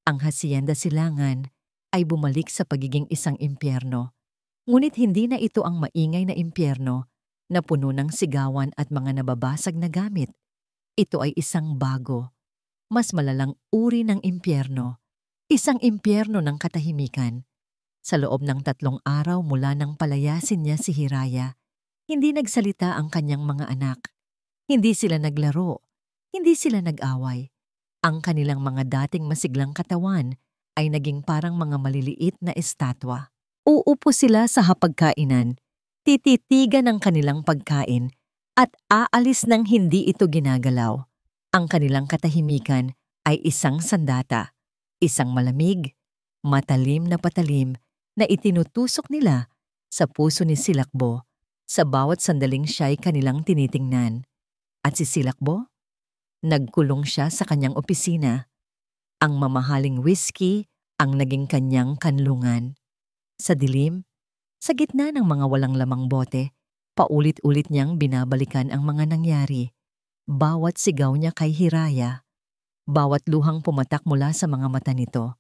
Ang hasyenda Silangan ay bumalik sa pagiging isang impyerno. Ngunit hindi na ito ang maingay na impyerno na puno ng sigawan at mga nababasag na gamit. Ito ay isang bago, mas malalang uri ng impyerno. Isang impyerno ng katahimikan. Sa loob ng 3 araw mula nang palayasin niya si Hiraya, hindi nagsalita ang kanyang mga anak. Hindi sila naglaro. Hindi sila nag-away. Ang kanilang mga dating masiglang katawan ay naging parang mga maliliit na estatwa. Uupo sila sa hapagkainan, tititigan ang kanilang pagkain at aalis nang hindi ito ginagalaw. Ang kanilang katahimikan ay isang sandata, isang malamig, matalim na patalim na itinutusok nila sa puso ni Silakbo sa bawat sandaling siya'y kanilang tinitingnan. At si Silakbo? Nagkulong siya sa kanyang opisina. Ang mamahaling whiskey ang naging kanyang kanlungan. Sa dilim, sa gitna ng mga walang lamang bote, paulit-ulit niyang binabalikan ang mga nangyari. Bawat sigaw niya kay Hiraya, bawat luhang pumatak mula sa mga mata nito,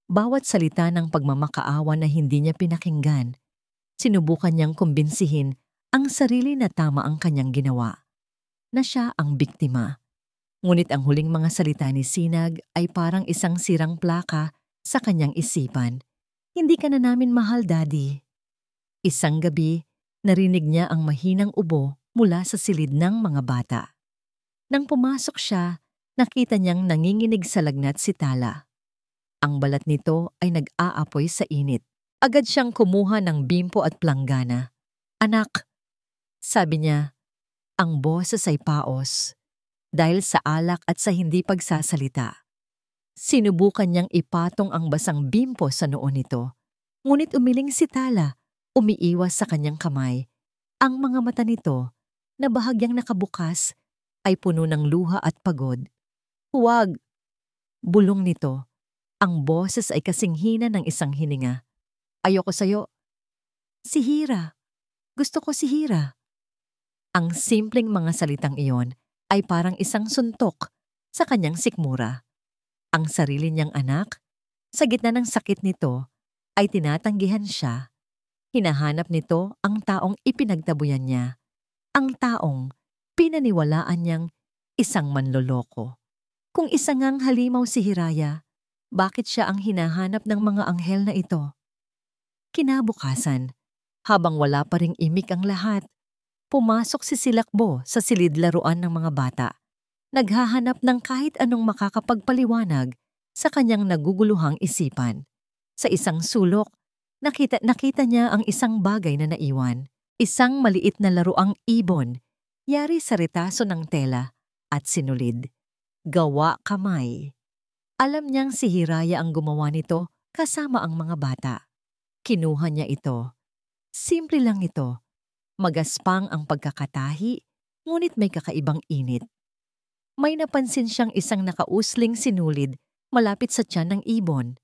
bawat salita ng pagmamakaawa na hindi niya pinakinggan, sinubukan niyang kumbinsihin ang sarili na tama ang kanyang ginawa, na siya ang biktima. Ngunit ang huling mga salita ni Sinag ay parang isang sirang plaka sa kanyang isipan. Hindi ka na namin mahal, Daddy. Isang gabi, narinig niya ang mahinang ubo mula sa silid ng mga bata. Nang pumasok siya, nakita niyang nanginginig sa lagnat si Tala. Ang balat nito ay nag-aapoy sa init. Agad siyang kumuha ng bimpo at planggana. Anak, sabi niya, ang boses ay paos. Dahil sa alak at sa hindi pagsasalita. Sinubukan niyang ipatong ang basang bimpo sa noo nito. Ngunit umiling si Tala, umiiwas sa kanyang kamay. Ang mga mata nito, na bahagyang nakabukas, ay puno ng luha at pagod. Huwag! Bulong nito. Ang boses ay kasing hina ng isang hininga. Ayoko sayo. Si Hira. Gusto ko si Hira. Ang simpleng mga salitang iyon ay parang isang suntok sa kanyang sikmura. Ang sarili niyang anak, sa gitna ng sakit nito, ay tinatanggihan siya. Hinahanap nito ang taong ipinagtabuyan niya, ang taong pinaniwalaan niyang isang manloloko. Kung isa ngang halimaw si Hiraya, bakit siya ang hinahanap ng mga anghel na ito? Kinabukasan, habang wala pa ring imik ang lahat, pumasok si Silakbo sa silid laruan ng mga bata. Naghahanap ng kahit anong makakapagpaliwanag sa kanyang naguguluhang isipan. Sa isang sulok, nakita niya ang isang bagay na naiwan. Isang maliit na laruang ibon, yari sa retaso ng tela at sinulid. Gawa kamay. Alam niyang si Hiraya ang gumawa nito kasama ang mga bata. Kinuha niya ito. Simple lang ito. Magaspang ang pagkakatahi, ngunit may kakaibang init. May napansin siyang isang nakausling sinulid malapit sa tiyan ng ibon.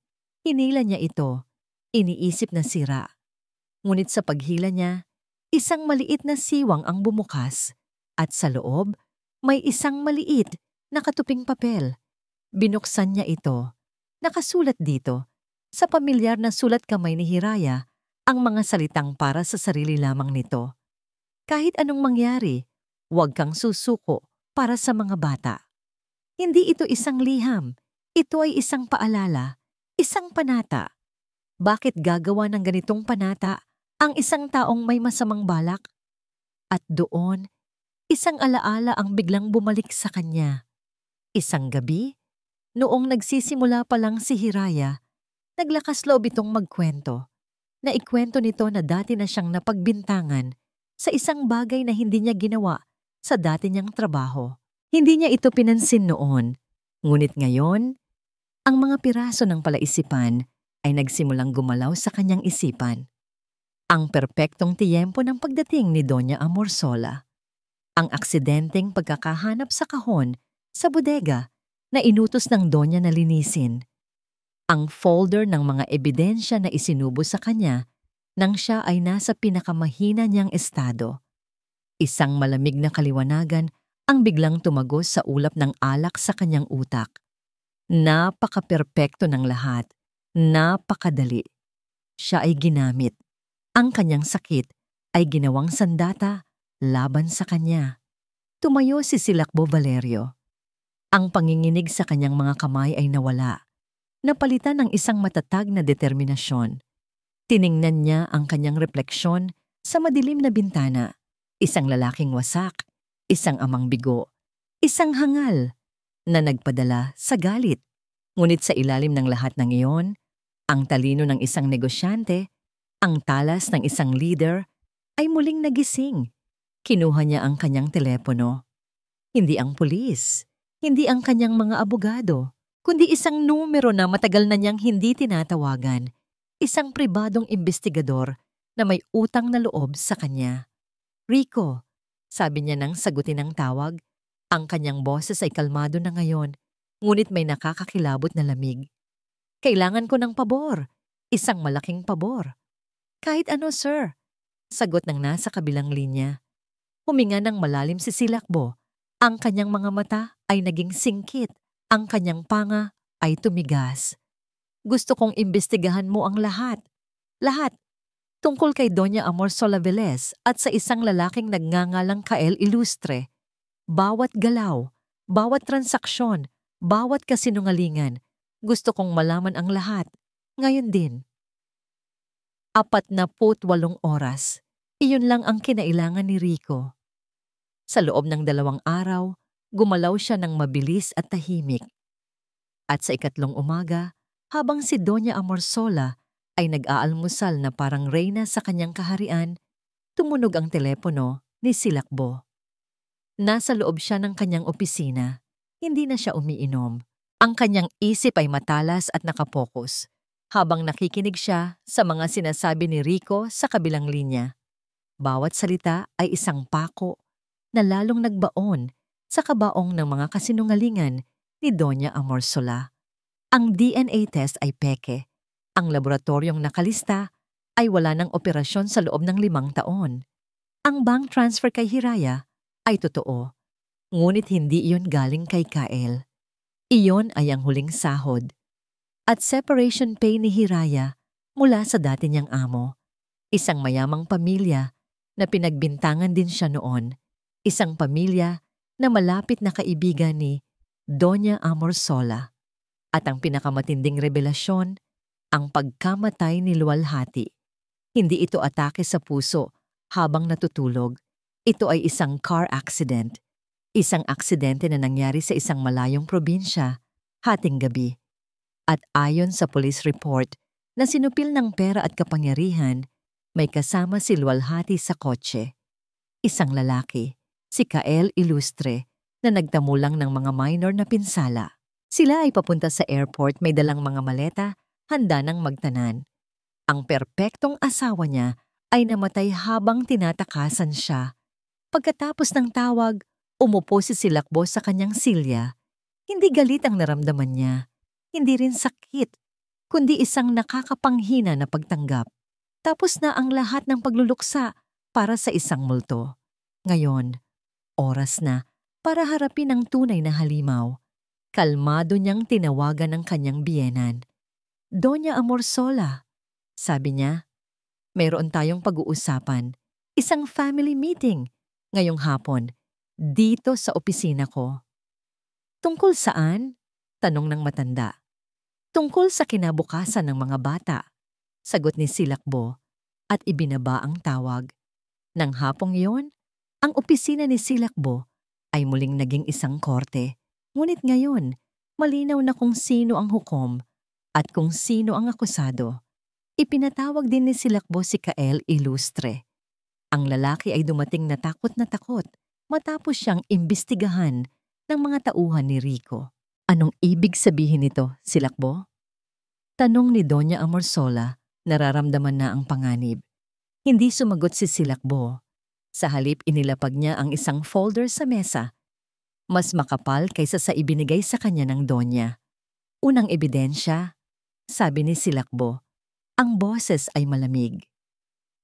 Hinila niya ito. Iniisip na sira. Ngunit sa paghila niya, isang maliit na siwang ang bumukas. At sa loob, may isang maliit na katuping papel. Binuksan niya ito. Nakasulat dito, sa pamilyar na sulat kamay ni Hiraya, ang mga salitang para sa sarili lamang nito. Kahit anong mangyari, huwag kang susuko para sa mga bata. Hindi ito isang liham. Ito ay isang paalala, isang panata. Bakit gagawa ng ganitong panata ang isang taong may masamang balak? At doon, isang alaala ang biglang bumalik sa kanya. Isang gabi, noong nagsisimula pa lang si Hiraya, naglakas loob itong magkwento. Naikwento nito na dati na siyang napagbintangan sa isang bagay na hindi niya ginawa sa dati niyang trabaho. Hindi niya ito pinansin noon, ngunit ngayon, ang mga piraso ng palaisipan ay nagsimulang gumalaw sa kanyang isipan. Ang perpektong tiyempo ng pagdating ni Doña Amorsola. Ang aksidenteng pagkakahanap sa kahon sa bodega na inutos ng Doña na linisin. Ang folder ng mga ebidensya na isinubo sa kanya nang siya ay nasa pinakamahina niyang estado. Isang malamig na kaliwanagan ang biglang tumagos sa ulap ng alak sa kanyang utak. Napaka-perpekto ng lahat. Napakadali. Siya ay ginamit. Ang kanyang sakit ay ginawang sandata laban sa kanya. Tumayo si Silakbo Valerio. Ang panginginig sa kanyang mga kamay ay nawala. Napalitan ng isang matatag na determinasyon. Tiningnan niya ang kanyang refleksyon sa madilim na bintana. Isang lalaking wasak, isang amang bigo, isang hangal na nagpadala sa galit. Ngunit sa ilalim ng lahat ng iyon, ang talino ng isang negosyante, ang talas ng isang leader, ay muling nagising. Kinuha niya ang kanyang telepono. Hindi ang pulis, hindi ang kanyang mga abogado, kundi isang numero na matagal na niyang hindi tinatawagan. Isang pribadong investigador na may utang na loob sa kanya. Rico, sabi niya nang sagutin ang tawag. Ang kanyang boses ay kalmado na ngayon, ngunit may nakakakilabot na lamig. Kailangan ko ng pabor. Isang malaking pabor. Kahit ano, sir. Sagot ng nasa kabilang linya. Huminga ng malalim si Silakbo. Ang kanyang mga mata ay naging singkit. Ang kanyang panga ay tumigas. Gusto kong imbestigahan mo ang lahat. Lahat. Tungkol kay Doña Amor Solaveles at sa isang lalaking nagngangalang Kael Ilustre. Bawat galaw, bawat transaksyon, bawat kasinungalingan. Gusto kong malaman ang lahat. Ngayon din. 48 oras. Iyon lang ang kinailangan ni Rico. Sa loob ng 2 araw, gumalaw siya ng mabilis at tahimik. At sa ikatlong umaga, habang si Doña Amorsola ay nag-aalmusal na parang reyna sa kanyang kaharian, tumunog ang telepono ni Silakbo. Nasa loob siya ng kanyang opisina. Hindi na siya umiinom. Ang kanyang isip ay matalas at nakapokus habang nakikinig siya sa mga sinasabi ni Rico sa kabilang linya. Bawat salita ay isang pako na lalong nagbaon sa kabaong ng mga kasinungalingan ni Doña Amorsola. Ang DNA test ay peke. Ang laboratoryong nakalista ay wala ng operasyon sa loob ng 5 taon. Ang bank transfer kay Hiraya ay totoo, ngunit hindi iyon galing kay Kael. Iyon ay ang huling sahod. At separation pay ni Hiraya mula sa dati niyang amo. Isang mayamang pamilya na pinagbintangan din siya noon. Isang pamilya na malapit na kaibigan ni Doña Amorsola. At ang pinakamatinding revelasyon, ang pagkamatay ni Luwalhati. Hindi ito atake sa puso habang natutulog. Ito ay isang car accident. Isang aksidente na nangyari sa isang malayong probinsya, hating gabi. At ayon sa police report na sinupil ng pera at kapangyarihan, may kasama si Luwalhati sa kotse. Isang lalaki, si Kael Ilustre, na nagtamo lang ng mga minor na pinsala. Sila ay papunta sa airport, may dalang mga maleta, handa ng magtanan. Ang perpektong asawa niya ay namatay habang tinatakasan siya. Pagkatapos ng tawag, umupo si Silakbo sa kanyang silya. Hindi galit ang naramdaman niya. Hindi rin sakit, kundi isang nakakapanghina na pagtanggap. Tapos na ang lahat ng pagluluksa para sa isang multo. Ngayon, oras na para harapin ang tunay na halimaw. Kalmado niyang tinawagan ang kanyang biyenan. Doña Amorsola, sabi niya, mayroon tayong pag-uusapan. Isang family meeting ngayong hapon, dito sa opisina ko. Tungkol saan? Tanong ng matanda. Tungkol sa kinabukasan ng mga bata, sagot ni Silakbo at ibinaba ang tawag. Nang hapong iyon, ang opisina ni Silakbo ay muling naging isang korte. Ngunit ngayon, malinaw na kung sino ang hukom at kung sino ang akusado. Ipinatawag din ni Silakbo si Kael Ilustre. Ang lalaki ay dumating na takot matapos siyang imbestigahan ng mga tauhan ni Rico. Anong ibig sabihin nito, Silakbo? Tanong ni Doña Amorsola, nararamdaman na ang panganib. Hindi sumagot si Silakbo. Sa halip inilapag niya ang isang folder sa mesa. Mas makapal kaysa sa ibinigay sa kanya ng Donya. Unang ebidensya, sabi ni Silakbo, ang boses ay malamig.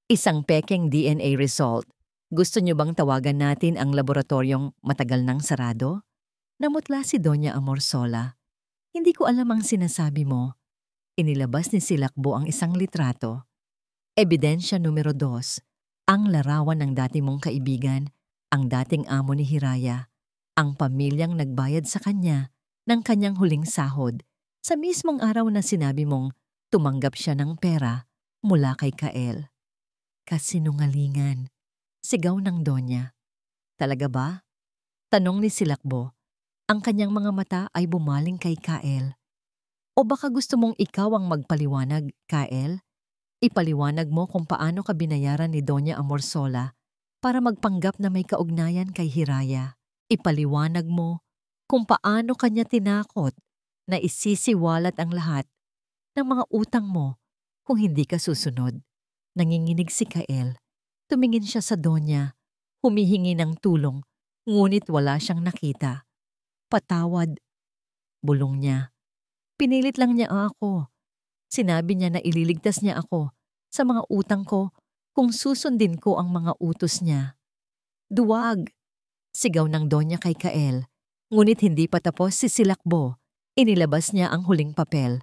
Isang pekeng DNA result. Gusto niyo bang tawagan natin ang laboratoryong matagal nang sarado? Namutla si Doña Amorsola. Hindi ko alam ang sinasabi mo. Inilabas ni Silakbo ang isang litrato. Ebidensya numero 2, ang larawan ng dati mong kaibigan, ang dating amo ni Hiraya, ang pamilyang nagbayad sa kanya ng kanyang huling sahod sa mismong araw na sinabi mong tumanggap siya ng pera mula kay Kael. Kasinungalingan, sigaw ng Donya. Talaga ba? Tanong ni Silakbo. Ang kanyang mga mata ay bumaling kay Kael. O baka gusto mong ikaw ang magpaliwanag, Kael? Ipaliwanag mo kung paano ka binayaran ni Doña Amorsola para magpanggap na may kaugnayan kay Hiraya. Ipaliwanag mo kung paano kanya tinakot na isisiwalat ang lahat ng mga utang mo kung hindi ka susunod. Nanginginig si Kael. Tumingin siya sa Donya, humihingi ng tulong, ngunit wala siyang nakita. Patawad, bulong niya. Pinilit lang niya ako. Sinabi niya na ililigtas niya ako sa mga utang ko kung susundin ko ang mga utos niya. Duwag! Sigaw ng Donya kay Kael. Ngunit hindi pa tapos si Silakbo. Inilabas niya ang huling papel,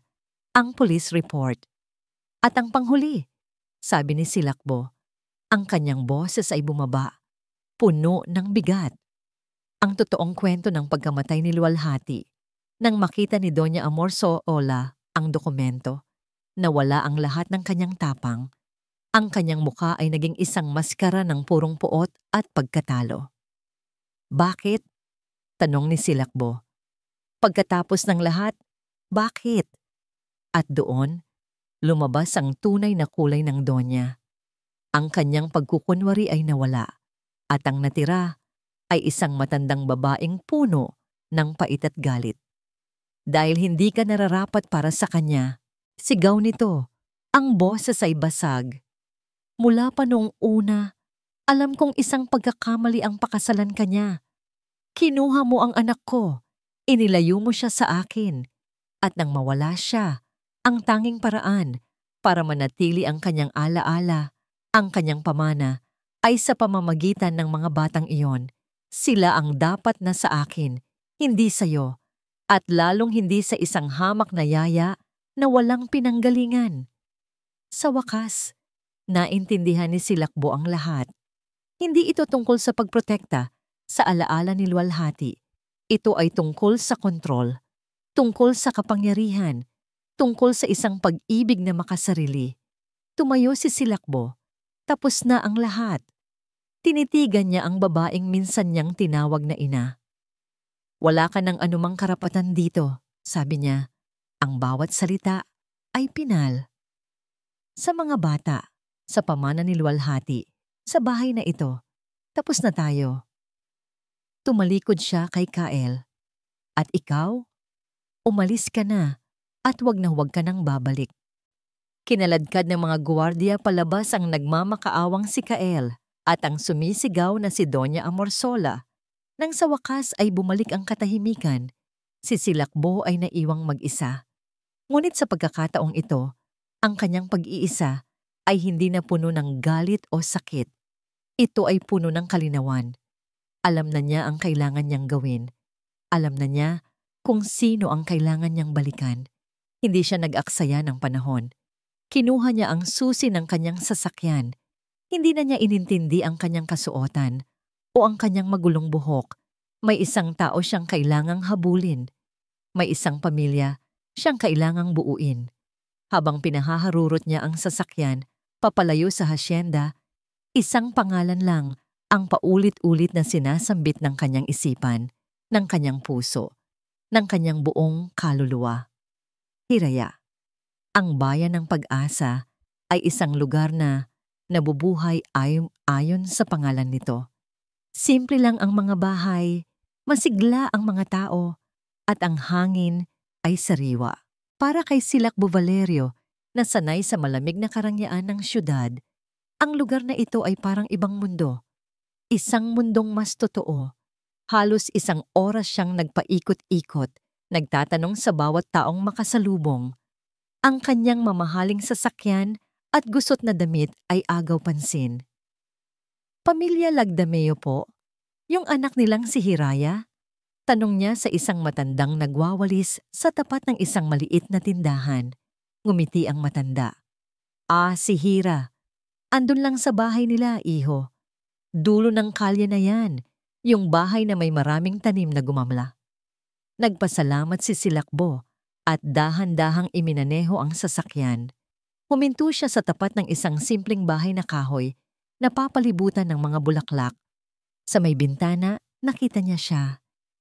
ang police report. At ang panghuli, sabi ni Silakbo, ang kanyang boses ay bumaba, puno ng bigat. Ang totoong kwento ng pagkamatay ni Luwalhati. Nang makita ni Doña Amorsoola ang dokumento, nawala ang lahat ng kanyang tapang. Ang kanyang mukha ay naging isang maskara ng purong puot at pagkatalo. Bakit? Tanong ni Silakbo. Pagkatapos ng lahat, bakit? At doon, lumabas ang tunay na kulay ng Donya. Ang kanyang pagkukunwari ay nawala, at ang natira ay isang matandang babaeng puno ng pait at galit. Dahil hindi ka nararapat para sa kanya, sigaw nito, ang boses ay basag. Mula pa noong una, alam kong isang pagkakamali ang pakasalan kanya. Kinuha mo ang anak ko, inilayo mo siya sa akin, at nang mawala siya, ang tanging paraan para manatili ang kanyang alaala, ang kanyang pamana, ay sa pamamagitan ng mga batang iyon. Sila ang dapat na sa akin, hindi sa'yo, at lalong hindi sa isang hamak na yaya na walang pinanggalingan. Sa wakas, naintindihan ni Silakbo ang lahat. Hindi ito tungkol sa pagprotekta sa alaala ni Luwalhati. Ito ay tungkol sa kontrol, tungkol sa kapangyarihan, tungkol sa isang pag-ibig na makasarili. Tumayo si Silakbo. Tapos na ang lahat. Tinitigan niya ang babaeng minsan niyang tinawag na ina. Wala ka ng anumang karapatan dito, sabi niya. Ang bawat salita ay pinal. Sa mga bata, sa pamana ni Luwalhati, sa bahay na ito, tapos na tayo. Tumalikod siya kay Kael. At ikaw? Umalis ka na at huwag ka nang babalik. Kinaladkad ng mga guwardiya palabas ang nagmamakaawang si Kael at ang sumisigaw na si Doña Amorsola. Nang sa wakas ay bumalik ang katahimikan, si Silakbo ay naiwang mag-isa. Ngunit sa pagkakataong ito, ang kanyang pag-iisa ay hindi na puno ng galit o sakit. Ito ay puno ng kalinawan. Alam na niya ang kailangan niyang gawin. Alam na niya kung sino ang kailangan niyang balikan. Hindi siya nag-aksaya ng panahon. Kinuha niya ang susi ng kanyang sasakyan. Hindi na niya inintindi ang kanyang kasuotan o ang kanyang magulong buhok. May isang tao siyang kailangang habulin. May isang pamilya siyang kailangang buuin. Habang pinahaharurot niya ang sasakyan, papalayo sa hasyenda, isang pangalan lang ang paulit-ulit na sinasambit ng kanyang isipan, ng kanyang puso, ng kanyang buong kaluluwa. Hiraya. Ang bayan ng pag-asa ay isang lugar na nabubuhay ayon sa pangalan nito. Simple lang ang mga bahay, masigla ang mga tao, at ang hangin ay sariwa. Para kay Silakbo Valerio na sanay sa malamig na karangyaan ng syudad, ang lugar na ito ay parang ibang mundo. Isang mundong mas totoo. Halos isang oras siyang nagpaikot-ikot, nagtatanong sa bawat taong makasalubong. Ang kanyang mamahaling sasakyan at gusot na damit ay agaw pansin. Pamilya Lagdameo po, yung anak nilang si Hiraya? Tanong niya sa isang matandang nagwawalis sa tapat ng isang maliit na tindahan. Ngumiti ang matanda. Si Hira. Andun lang sa bahay nila, iho. Dulo ng kalye na yan, yung bahay na may maraming tanim na gumamla. Nagpasalamat si Silakbo at dahan-dahang iminaneho ang sasakyan. Huminto siya sa tapat ng isang simpleng bahay na kahoy na papalibutan ng mga bulaklak. Sa may bintana, nakita niya siya.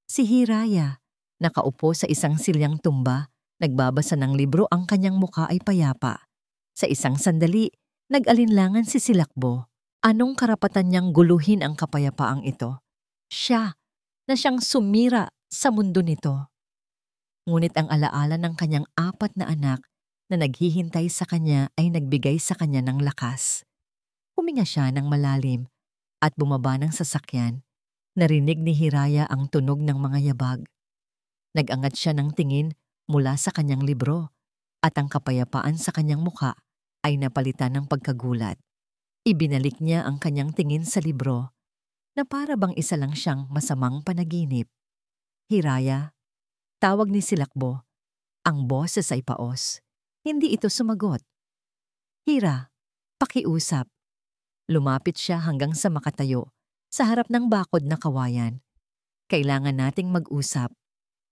Si Hiraya, nakaupo sa isang silyang tumba, nagbabasa ng libro, ang kanyang mukha ay payapa. Sa isang sandali, nag-alinlangan si Silakbo. Anong karapatan niyang guluhin ang kapayapaang ito? Siya, na siyang sumira sa mundo nito. Ngunit ang alaala ng kanyang 4 na anak na naghihintay sa kanya ay nagbigay sa kanya ng lakas. Huminga siya ng malalim at bumaba ng sasakyan. Narinig ni Hiraya ang tunog ng mga yabag. Nag-angat siya ng tingin mula sa kanyang libro at ang kapayapaan sa kanyang muka ay napalitan ng pagkagulat. Ibinalik niya ang kanyang tingin sa libro na para bang isa lang siyang masamang panaginip. Hiraya, tawag ni Silakbo. Ang boses ay paos. Hindi ito sumagot. Hira, pakiusap. Lumapit siya hanggang sa makatayo sa harap ng bakod na kawayan. Kailangan nating mag-usap.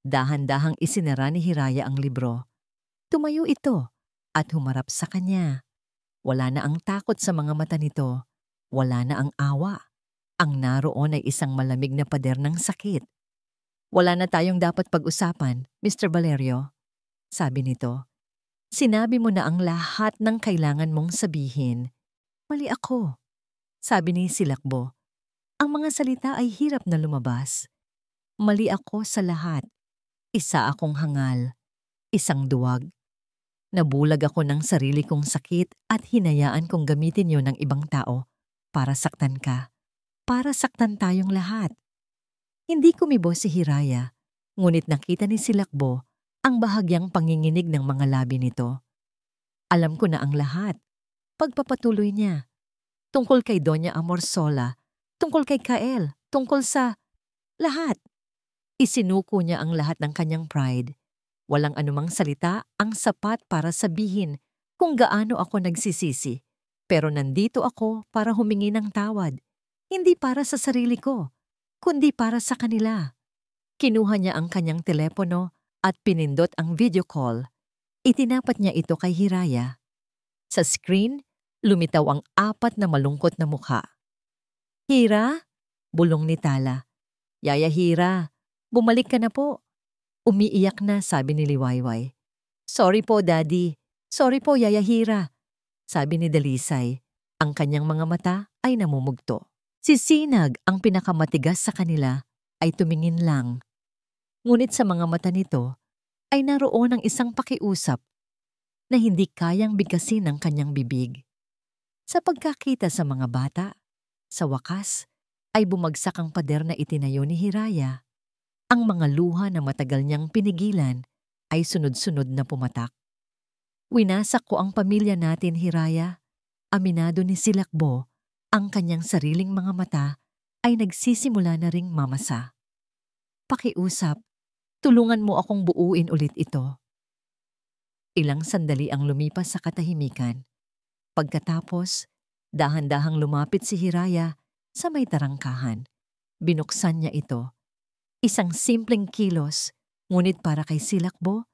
Dahan-dahang isinara ni Hiraya ang libro. Tumayo ito at humarap sa kanya. Wala na ang takot sa mga mata nito. Wala na ang awa. Ang naroon ay isang malamig na pader ng sakit. Wala na tayong dapat pag-usapan, Mr. Valerio, sabi nito. Sinabi mo na ang lahat ng kailangan mong sabihin. Mali ako, sabi ni Silakbo. Ang mga salita ay hirap na lumabas. Mali ako sa lahat. Isa akong hangal. Isang duwag. Nabulag ako ng sarili kong sakit at hinayaan kong gamitin yon ng ibang tao para saktan ka. Para saktan tayong lahat. Hindi kumibo si Hiraya, ngunit nakita ni Silakbo ang bahagyang panginginig ng mga labi nito. Alam ko na ang lahat. Pagpapatuloy niya. Tungkol kay Doña Amorsola, tungkol kay Kael, tungkol sa lahat. Isinuko niya ang lahat ng kanyang pride. Walang anumang salita ang sapat para sabihin kung gaano ako nagsisisi. Pero nandito ako para humingi ng tawad. Hindi para sa sarili ko, kundi para sa kanila. Kinuha niya ang kanyang telepono at pinindot ang video call. Itinapat niya ito kay Hiraya. Sa screen, lumitaw ang 4 na malungkot na mukha. Hira? Bulong ni Tala. Yaya Hira, bumalik ka na po. Umiiyak na, sabi ni Liwayway. Sorry po, Daddy. Sorry po, Yaya Hira, sabi ni Dalisay. Ang kanyang mga mata ay namumugto. Si Sinag, ang pinakamatigas sa kanila, ay tumingin lang. Ngunit sa mga mata nito ay naroon ang isang pakiusap na hindi kayang bigkasin ng kanyang bibig. Sa pagkakita sa mga bata, sa wakas ay bumagsak ang pader na itinayo ni Hiraya. Ang mga luha na matagal niyang pinigilan ay sunod-sunod na pumatak. Winasak ko ang pamilya natin, Hiraya. Aminado ni Silakbo. Ang kanyang sariling mga mata ay nagsisimula na ring mamasa. Pakiusap, tulungan mo akong buuin ulit ito. Ilang sandali ang lumipas sa katahimikan. Pagkatapos, dahan-dahang lumapit si Hiraya sa may tarangkahan. Binuksan niya ito. Isang simpleng kilos, ngunit para kay Silakbo,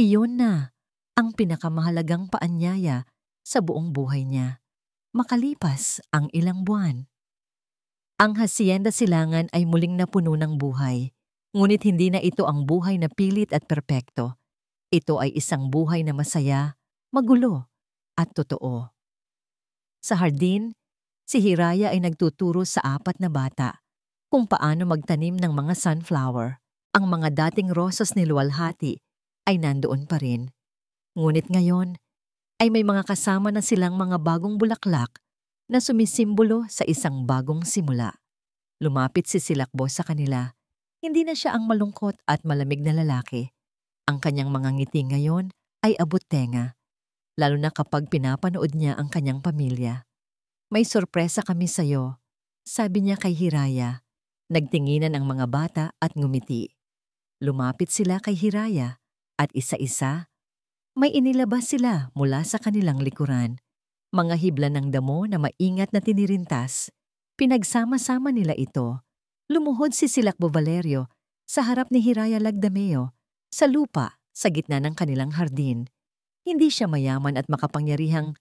iyon na ang pinakamahalagang paanyaya sa buong buhay niya. Makalipas ang ilang buwan. Ang Hacienda Silangan ay muling napuno ng buhay, ngunit hindi na ito ang buhay na pilit at perpekto. Ito ay isang buhay na masaya, magulo, at totoo. Sa hardin, si Hiraya ay nagtuturo sa 4 na bata kung paano magtanim ng mga sunflower. Ang mga dating rosas ni Luwalhati ay nandoon pa rin. Ngunit ngayon, ay may mga kasama na silang mga bagong bulaklak na sumisimbolo sa isang bagong simula. Lumapit si Silakbo sa kanila. Hindi na siya ang malungkot at malamig na lalaki. Ang kanyang mga ngiti ngayon ay abot tenga, lalo na kapag pinapanood niya ang kanyang pamilya. May sorpresa kami sa'yo, sabi niya kay Hiraya. Nagtinginan ang mga bata at ngumiti. Lumapit sila kay Hiraya at isa-isa, may inilabas sila mula sa kanilang likuran. Mga hibla ng damo na maingat na tinirintas. Pinagsama-sama nila ito. Lumuhod si Silakbo Valerio sa harap ni Hiraya Lagdameo sa lupa sa gitna ng kanilang hardin. Hindi siya mayaman at makapangyarihang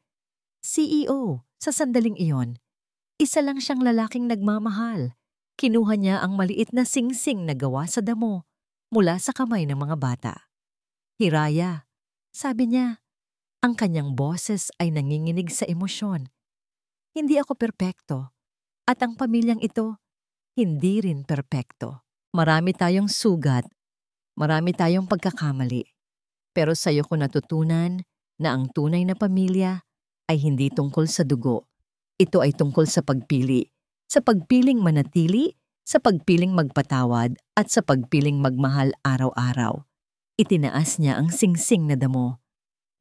CEO sa sandaling iyon. Isa lang siyang lalaking nagmamahal. Kinuha niya ang maliit na singsing na gawa sa damo mula sa kamay ng mga bata. Hiraya, sabi niya, ang kanyang boses ay nanginginig sa emosyon. Hindi ako perpekto, at ang pamilyang ito, hindi rin perpekto. Marami tayong sugat, marami tayong pagkakamali. Pero sa'yo ko natutunan na ang tunay na pamilya ay hindi tungkol sa dugo. Ito ay tungkol sa pagpili, sa pagpiling manatili, sa pagpiling magpatawad, at sa pagpiling magmahal araw-araw. Itinaas niya ang singsing na damo.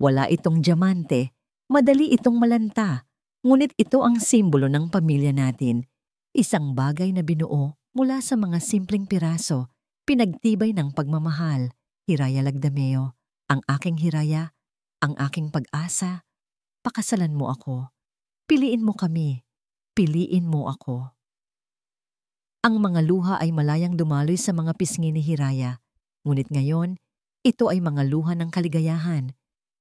Wala itong diamante, madali itong malanta, ngunit ito ang simbolo ng pamilya natin. Isang bagay na binuo mula sa mga simpleng piraso, pinagtibay ng pagmamahal. Hiraya Lagdameo, ang aking Hiraya, ang aking pag-asa. Pakasalan mo ako. Piliin mo kami. Piliin mo ako. Ang mga luha ay malayang dumaloy sa mga pisngi ni Hiraya. Ngunit ngayon, ito ay mga luha ng kaligayahan.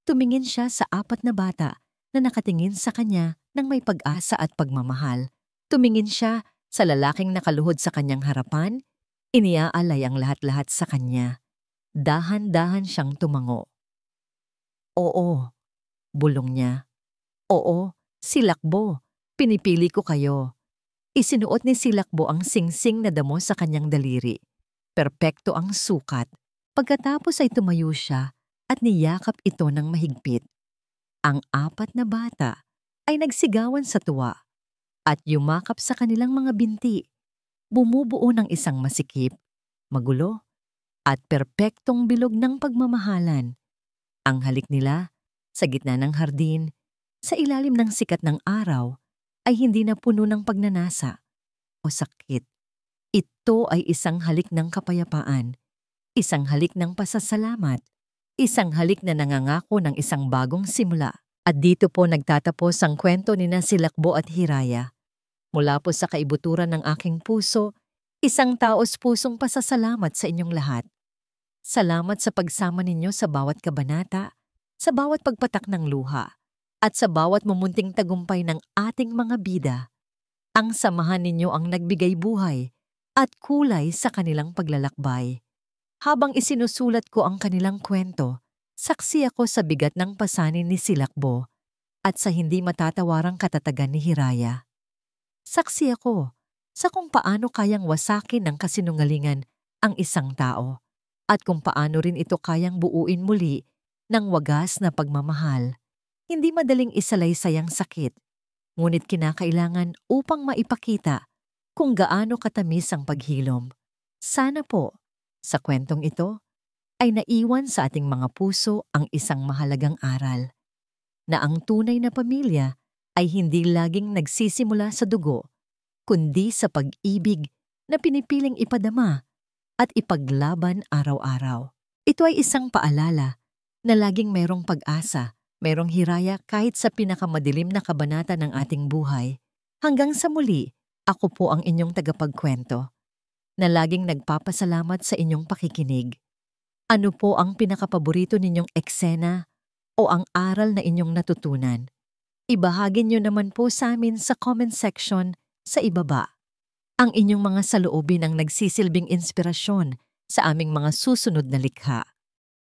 Tumingin siya sa 4 na bata na nakatingin sa kanya ng may pag-asa at pagmamahal. Tumingin siya sa lalaking nakaluhod sa kanyang harapan. Iniaalay ang lahat-lahat sa kanya. Dahan-dahan siyang tumango. Oo, bulong niya. Oo, Silakbo, pinipili ko kayo. Isinuot ni Silakbo ang singsing na damo sa kanyang daliri. Perpekto ang sukat. Pagkatapos ay tumayo siya at niyakap ito ng mahigpit. Ang 4 na bata ay nagsigawan sa tuwa at yumakap sa kanilang mga binti. Bumubuo ng isang masikip, magulo, at perpektong bilog ng pagmamahalan. Ang halik nila, sa gitna ng hardin, sa ilalim ng sikat ng araw, ay hindi na puno ng pagnanasa o sakit. Ito ay isang halik ng kapayapaan, isang halik ng pasasalamat, isang halik na nangangako ng isang bagong simula. At dito po nagtatapos ang kwento ni na Silakbo at Hiraya. Mula po sa kaibuturan ng aking puso, isang taos-pusong pasasalamat sa inyong lahat. Salamat sa pagsama ninyo sa bawat kabanata, sa bawat pagpatak ng luha, at sa bawat mumunting tagumpay ng ating mga bida. Ang samahan ninyo ang nagbigay buhay at kulay sa kanilang paglalakbay. Habang isinusulat ko ang kanilang kwento, saksi ako sa bigat ng pasanin ni Silakbo at sa hindi matatawarang katatagan ni Hiraya. Saksi ako sa kung paano kayang wasakin ng kasinungalingan ang isang tao at kung paano rin ito kayang buuin muli ng wagas na pagmamahal. Hindi madaling isalaysay ang sakit, ngunit kinakailangan upang maipakita kung gaano katamis ang paghilom. Sana po, sa kwentong ito, ay naiwan sa ating mga puso ang isang mahalagang aral, na ang tunay na pamilya ay hindi laging nagsisimula sa dugo, kundi sa pag-ibig na pinipiling ipadama at ipaglaban araw-araw. Ito ay isang paalala na laging mayroong pag-asa, mayroong hiraya kahit sa pinakamadilim na kabanata ng ating buhay. Hanggang sa muli, ako po ang inyong tagapagkwento, na laging nagpapasalamat sa inyong pakikinig. Ano po ang pinakapaborito ninyong eksena o ang aral na inyong natutunan? Ibahagi nyo naman po sa amin sa comment section sa ibaba. Ang inyong mga saloobin ang nagsisilbing inspirasyon sa aming mga susunod na likha.